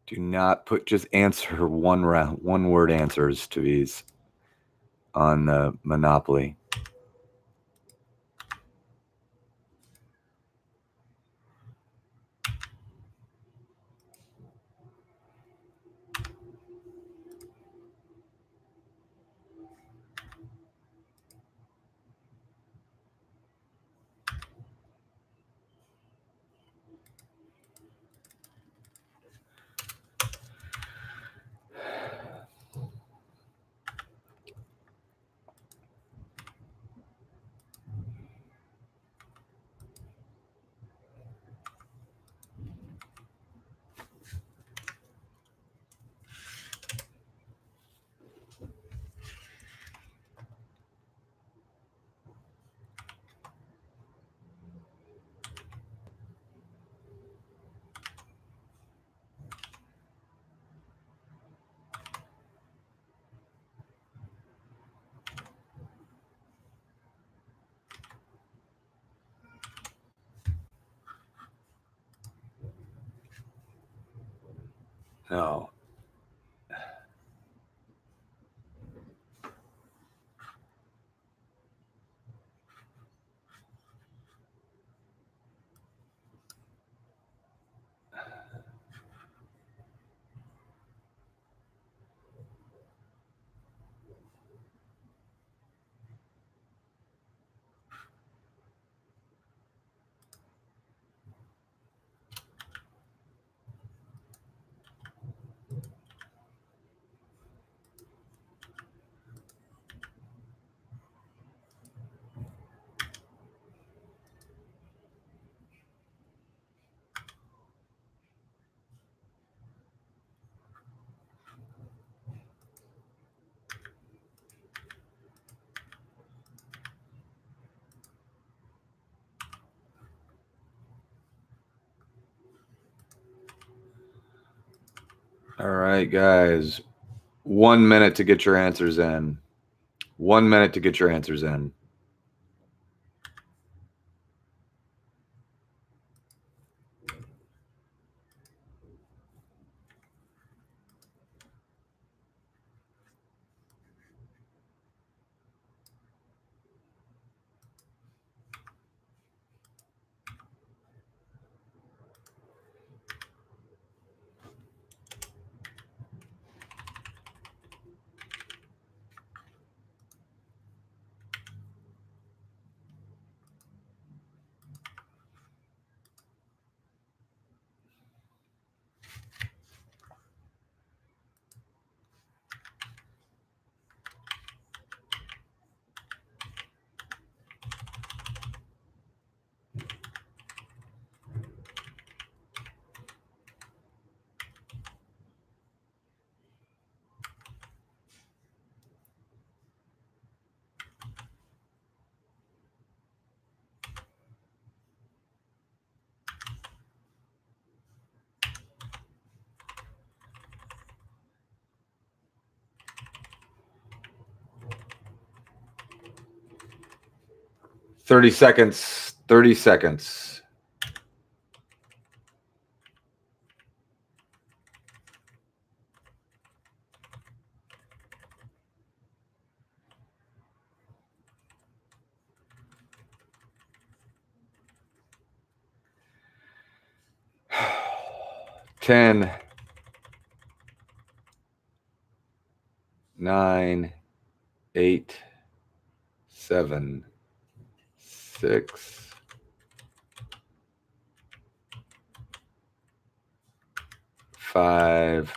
Do not put, just answer one word answers to these on the Monopoly. No. All right, guys. 1 minute to get your answers in. 1 minute to get your answers in. Thirty seconds. 30 seconds. Ten, 9, 8, 7, 6, 5,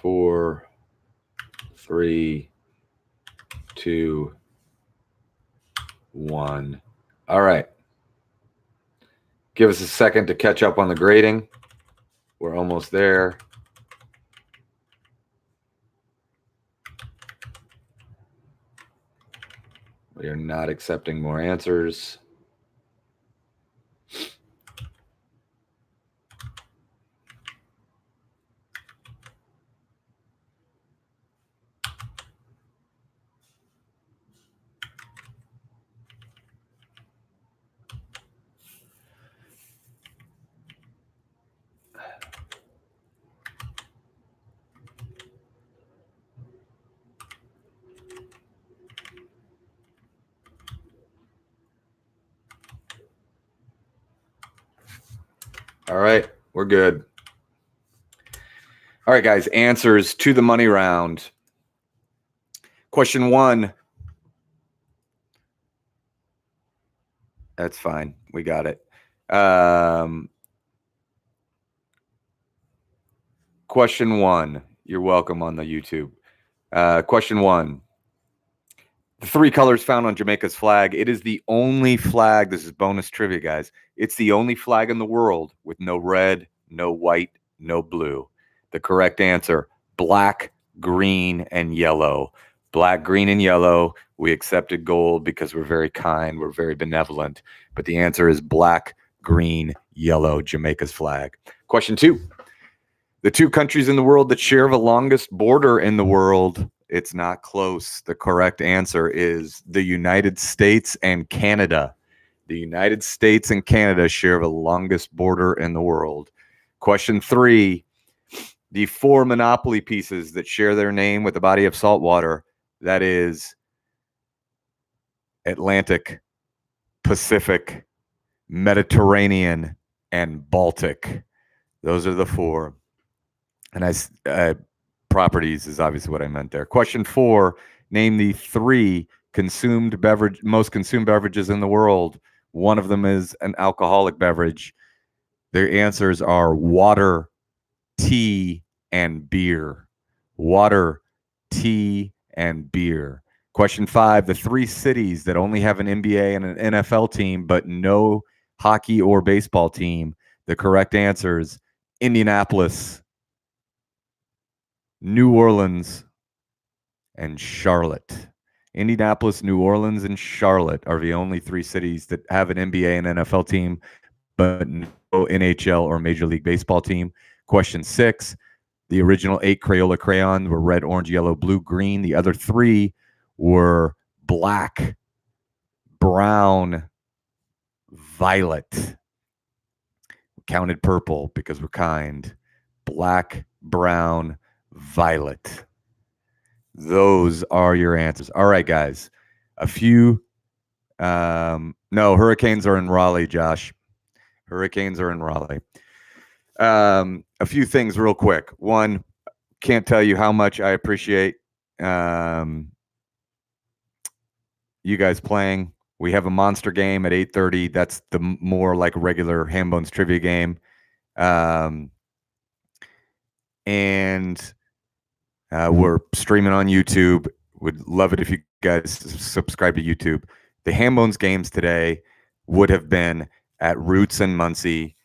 4, 3, 2, 1. All right. Give us a second to catch up on the grading. We're almost there. We are not accepting more answers. All right, we're good. All right, guys, answers to the money round. Question 1. That's fine. We got it. Question 1. You're welcome on the YouTube. Question 1. The 3 colors found on Jamaica's flag. It is the only flag. This is bonus trivia, guys. It's the only flag in the world with no red, no white, no blue. The correct answer, black, green, and yellow. Black, green, and yellow. We accepted gold because we're very kind. We're very benevolent. But the answer is black, green, yellow, Jamaica's flag. Question 2. The 2 countries in the world that share the longest border in the world. It's not close. The correct answer is the United States and Canada. The United States and Canada share the longest border in the world. Question 3. The 4 Monopoly pieces that share their name with the body of salt water. That is Atlantic, Pacific, Mediterranean, and Baltic. Those are the 4. And properties is obviously what I meant there. Question 4, name the 3 most consumed beverages in the world. One of them is an alcoholic beverage. Their answers are water, tea, and beer. Water, tea, and beer. Question 5, the 3 cities that only have an NBA and an NFL team, but no hockey or baseball team. The correct answers, Indianapolis, New Orleans, and Charlotte. Indianapolis, New Orleans, and Charlotte are the only 3 cities that have an NBA and NFL team, but no NHL or Major League Baseball team. Question 6, the original 8 Crayola crayons were red, orange, yellow, blue, green. The other 3 were black, brown, violet. Counted purple because we're kind. Black, brown, violet. Those are your answers. All right, guys. A few. No, hurricanes are in Raleigh, Josh. Hurricanes are in Raleigh. A few things real quick. One, can't tell you how much I appreciate you guys playing. We have a monster game at 8:30. That's the more like regular Hambone's trivia game. And we're streaming on YouTube. Would love it if you guys subscribe to YouTube. The Hambone's games today would have been at Roots and Muncie,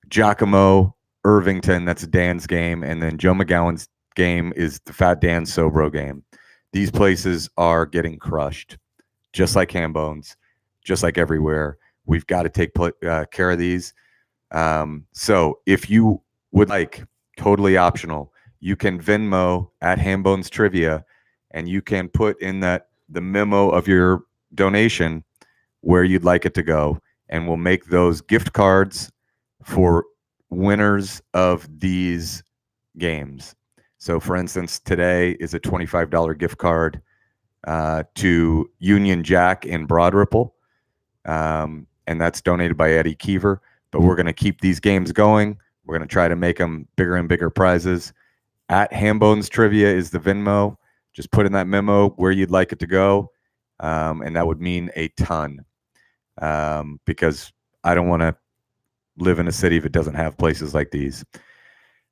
Giacomo, Irvington, that's Dan's game, and then Joe McGowan's game is the Fat Dan Sobro game. These places are getting crushed, just like Hambone's, just like everywhere. We've got to take care of these. So if you would like, totally optional, you can Venmo at Hambone's Trivia, and you can put in the memo of your donation where you'd like it to go, and we'll make those gift cards for winners of these games. So for instance, today is a $25 gift card to Union Jack in Broad Ripple, and that's donated by Eddie Keever. But we're going to keep these games going. We're going to try to make them bigger and bigger prizes. At Hambone's Trivia is the Venmo. Just put in that memo where you'd like it to go, and that would mean a ton, because I don't want to live in a city if it doesn't have places like these.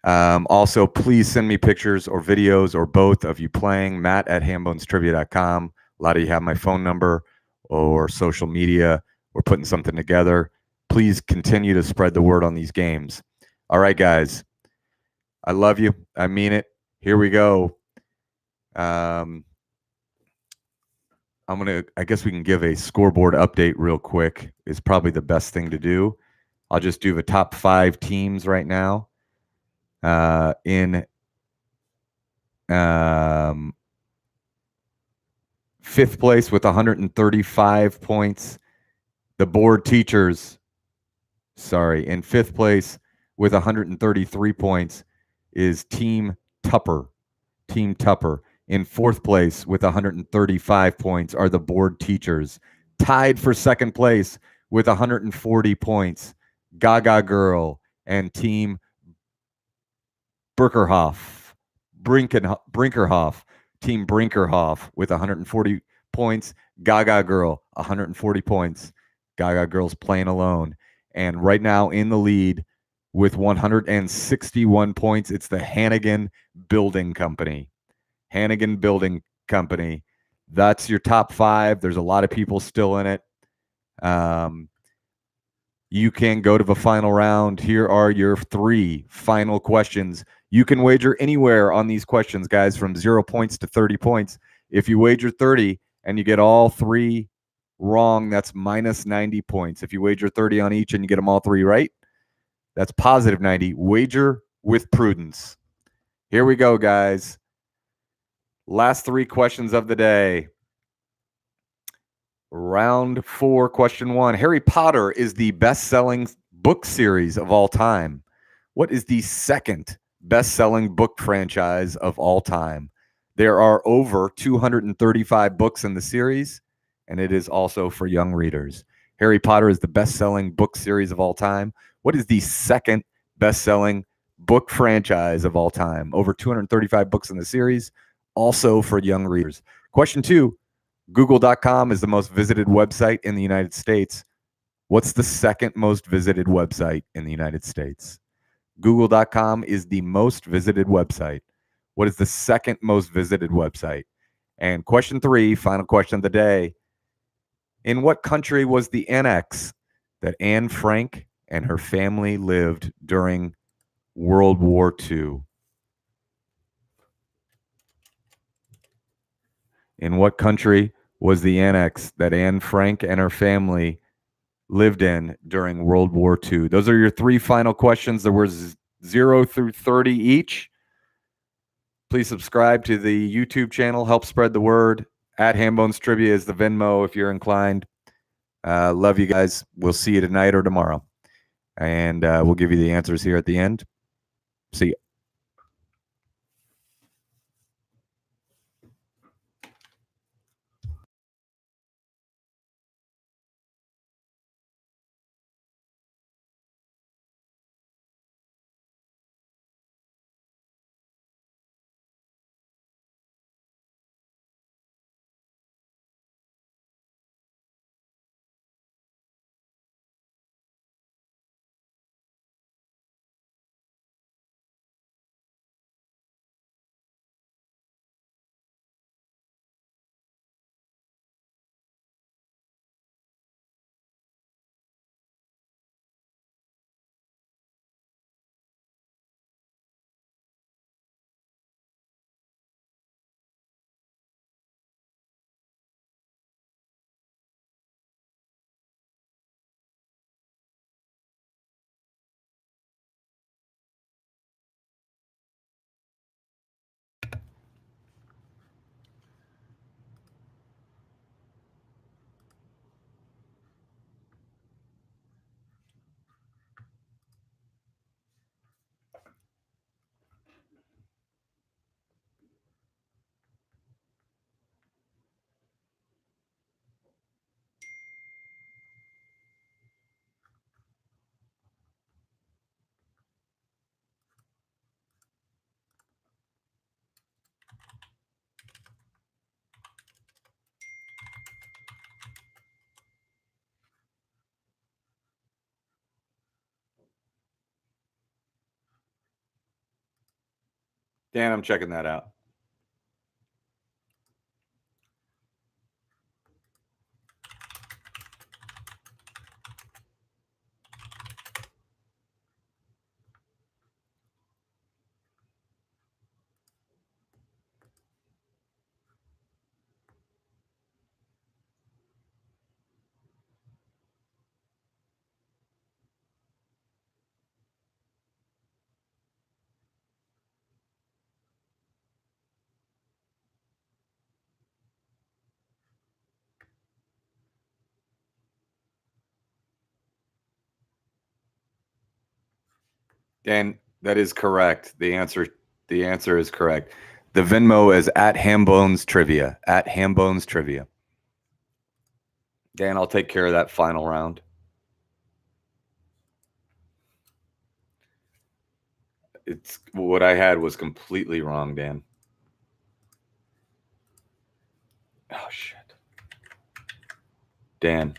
Also, please send me pictures or videos or both of you playing. Matt at hambonestrivia.com. A lot of you have my phone number or social media. We're putting something together. Please continue to spread the word on these games. All right, guys. I love you. I mean it. Here we go. I guess we can give a scoreboard update real quick. Is probably the best thing to do. I'll just do the top 5 teams right now. In 5th place with 135 points, the board teachers. Sorry, in 5th place with 133 points is Team Tupper. Team Tupper. In 4th place with 135 points are the board teachers. Tied for 2nd place with 140 points, Gaga Girl and Team Brinkerhoff. Team Brinkerhoff with 140 points. Gaga Girl, 140 points. Gaga Girl's playing alone. And right now in the lead with 161 points, it's the Hannigan Building Company. Hannigan Building Company. That's your top 5. There's a lot of people still in it. You can go to the final round. Here are your 3 final questions. You can wager anywhere on these questions, guys, from 0 points to 30 points. If you wager 30 and you get all 3 wrong, that's minus 90 points. If you wager 30 on each and you get them all 3 right, that's positive 90. Wager with prudence. Here we go, guys. Last 3 questions of the day. Round 4, question 1. Harry Potter is the best-selling book series of all time. What is the second best-selling book franchise of all time? There are over 235 books in the series, and it is also for young readers. Harry Potter is the best-selling book series of all time. What is the second best-selling book franchise of all time? Over 235 books in the series, also for young readers. Question 2. Google.com is the most visited website in the United States. What's the second most visited website in the United States? Google.com is the most visited website. What is the second most visited website? And question 3, final question of the day. In what country was the annex that Anne Frank and her family lived during World War II? In what country was the annex that Anne Frank and her family lived in during World War II? Those are your 3 final questions. There was 0 through 30 each. Please subscribe to the YouTube channel. Help spread the word. At Hambone's Trivia is the Venmo if you're inclined. Love you guys. We'll see you tonight or tomorrow. And we'll give you the answers here at the end. See you. Dan, I'm checking that out. Dan, that is correct. The answer is correct. The Venmo is at Hambone's Trivia. At Hambone's Trivia. Dan, I'll take care of that final round. It's what I had was completely wrong, Dan. Oh shit. Dan,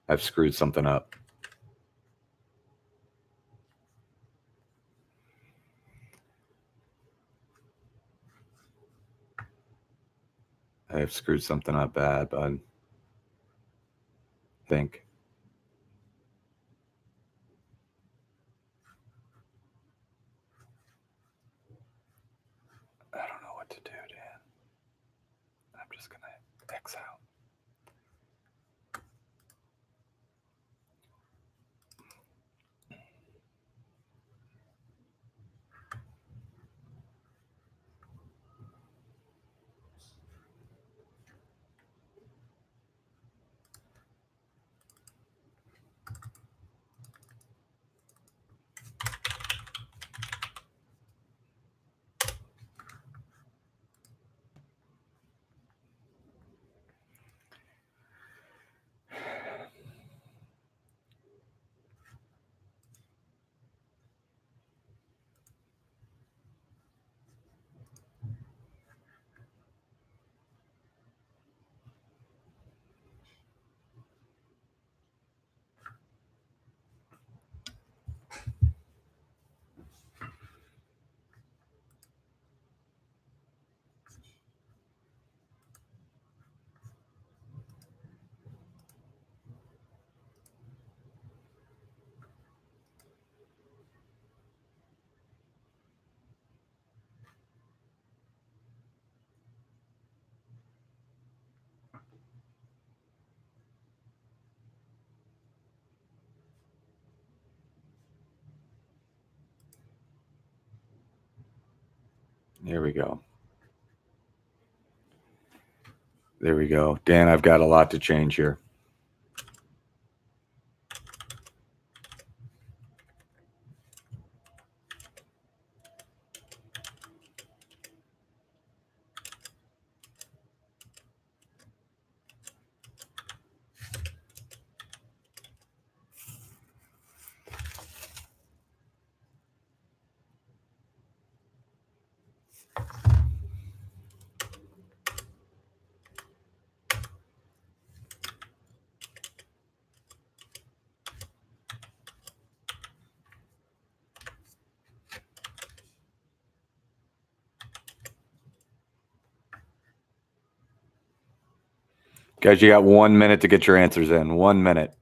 I've screwed something up. I've screwed something up bad, bud. Think. I don't know what to do, Dan. I'm just gonna X out. Here we go. There we go. Dan, I've got a lot to change here. Guys, you got 1 minute to get your answers in. 1 minute.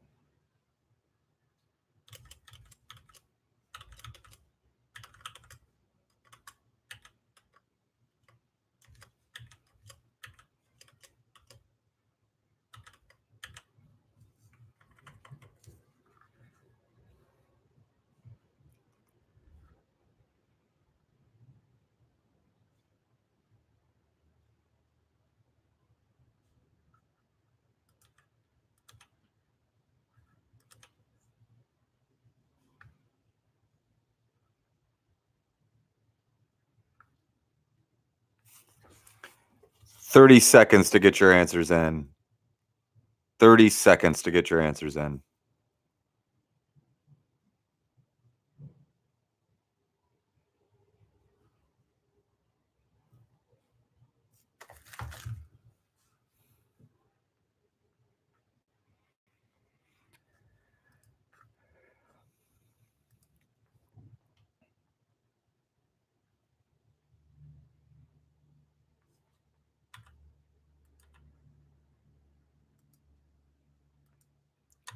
$30 seconds to get your answers in. 30 seconds to get your answers in.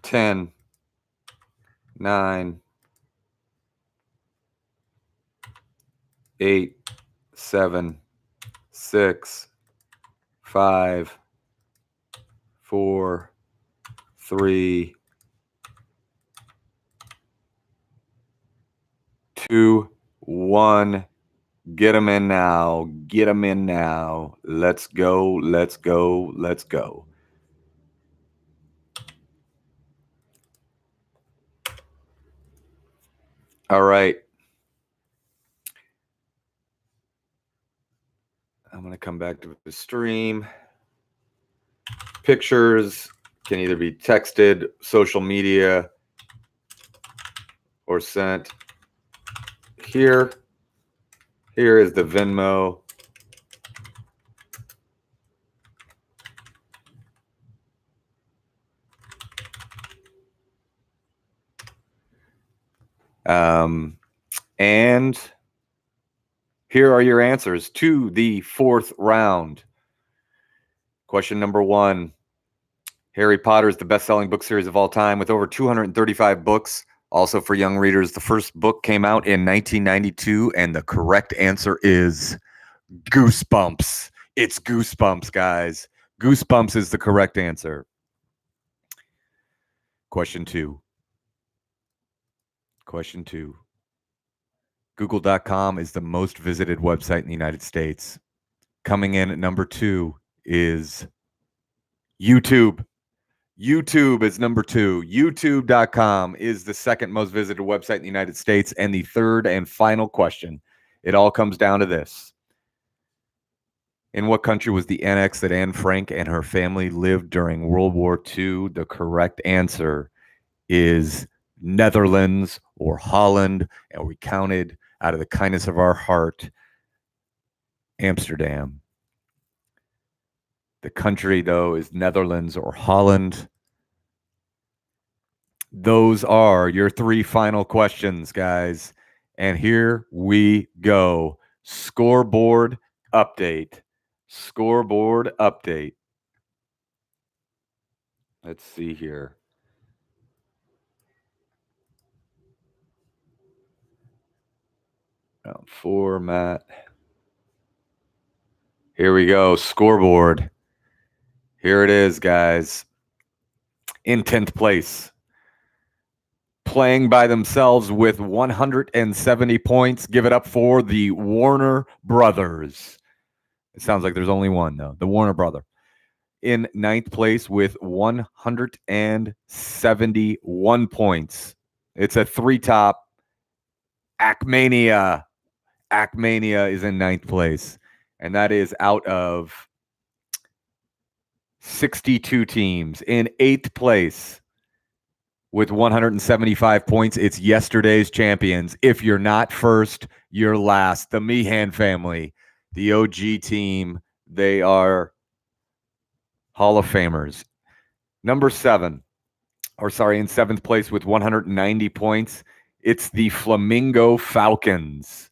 Ten, 9, 8, 7, 6, 5, 4, 3, 2, 1. Get them in now. Get them in now. Let's go. Let's go. Let's go. All right. I'm going to come back to the stream. Pictures can either be texted, social media, or sent. Here is the Venmo. And here are your answers to the fourth round. Question number 1. Harry Potter is the best-selling book series of all time with over 235 books. Also for young readers, the first book came out in 1992, and the correct answer is Goosebumps. It's Goosebumps, guys. Goosebumps is the correct answer. Question 2. Question 2. Google.com is the most visited website in the United States. Coming in at number 2 is YouTube. YouTube is number 2. YouTube.com is the second most visited website in the United States. And the third and final question, it all comes down to this. In what country was the annex that Anne Frank and her family lived during World War II? The correct answer is Netherlands or Holland. And we counted out of the kindness of our heart, Amsterdam. The country, though, is Netherlands or Holland. Those are your 3 final questions, guys. And here we go. Scoreboard update. Scoreboard update. Let's see here. Format. Here we go. Scoreboard. Here it is, guys. In 10th place, playing by themselves with 170 points. Give it up for the Warner Brothers. It sounds like there's only one, though. The Warner Brother. In ninth place with 171 points. It's a three-top. Acmania. Acmania is in ninth place. And that is out of 62 teams. In eighth place with 175 points, it's yesterday's champions. If you're not first, you're last. The Meehan family, the OG team, they are Hall of Famers. Number in seventh place with 190 points, it's the Flamingo Falcons.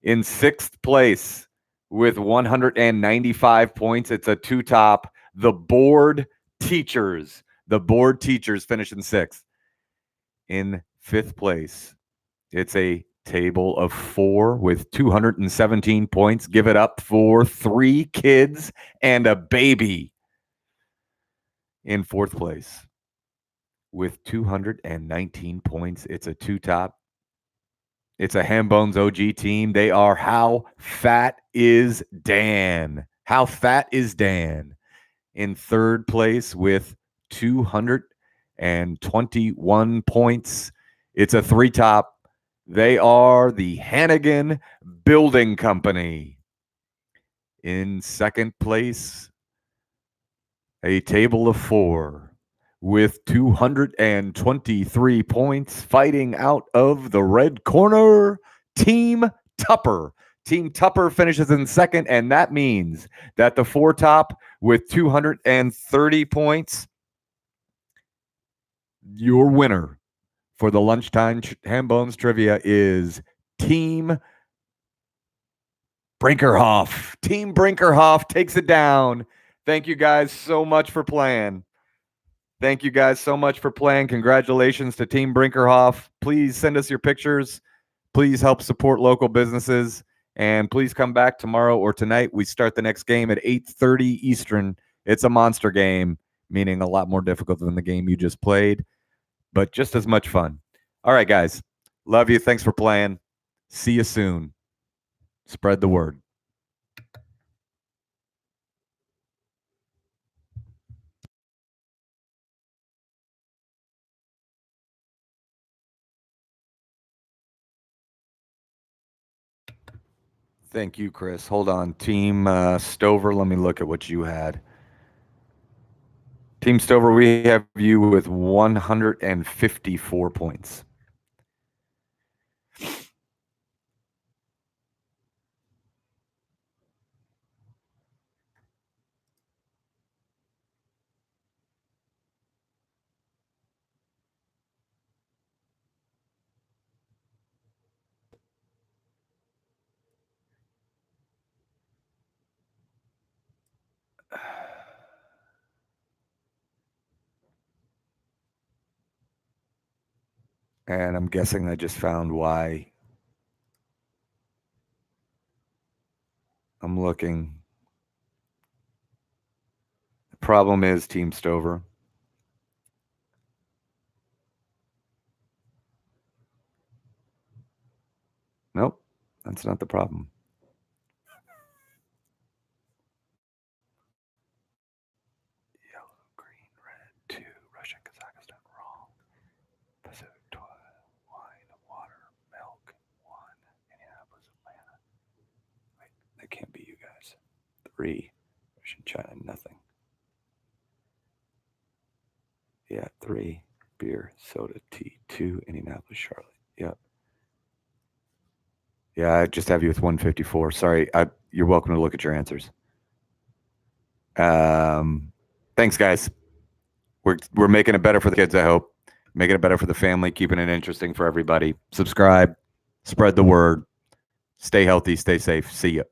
In sixth place with 195 points, it's a two-top, the Board Teachers. The Board Teachers finish in sixth. In fifth place, it's a table of four with 217 points. Give it up for three kids and a baby. In fourth place, with 219 points, it's a two-top. It's a Hambone's OG team. They are How Fat Is Dan? How Fat Is Dan? In third place with 221 points. It's a three-top. They are the Hannigan Building Company. In second place, a table of four with 223 points, fighting out of the red corner, Team Tupper. Team Tupper finishes in second, and that means that the four-top with 230 points, your winner for the lunchtime Hambones trivia is Team Brinkerhoff. Team Brinkerhoff takes it down. Thank you guys so much for playing. Congratulations to Team Brinkerhoff. Please send us your pictures. Please help support local businesses. And please come back tomorrow or tonight. We start the next game at 8:30 Eastern. It's a monster game, meaning a lot more difficult than the game you just played, but just as much fun. All right, guys. Love you. Thanks for playing. See you soon. Spread the word. Thank you, Chris. Hold on. Team Stover, let me look at what you had. Team Stover, we have you with 154 points. And I'm guessing I just found why. I'm looking. The problem is Team Stover. Nope, that's not the problem. Yellow, green, red, 2, Russia, Kazakhstan, wrong. Pacific, 12, wine, water, milk, 1, Indianapolis, Atlanta. Wait, that can't be you guys. 3, Russian, China, nothing. Yeah, 3, beer, soda, tea, 2, Indianapolis, Charlotte. Yep. Yeah, I just have you with 154. Sorry, you're welcome to look at your answers. Thanks, guys. We're making it better for the kids, I hope. Making it better for the family, keeping it interesting for everybody. Subscribe, spread the word. Stay healthy, stay safe. See ya.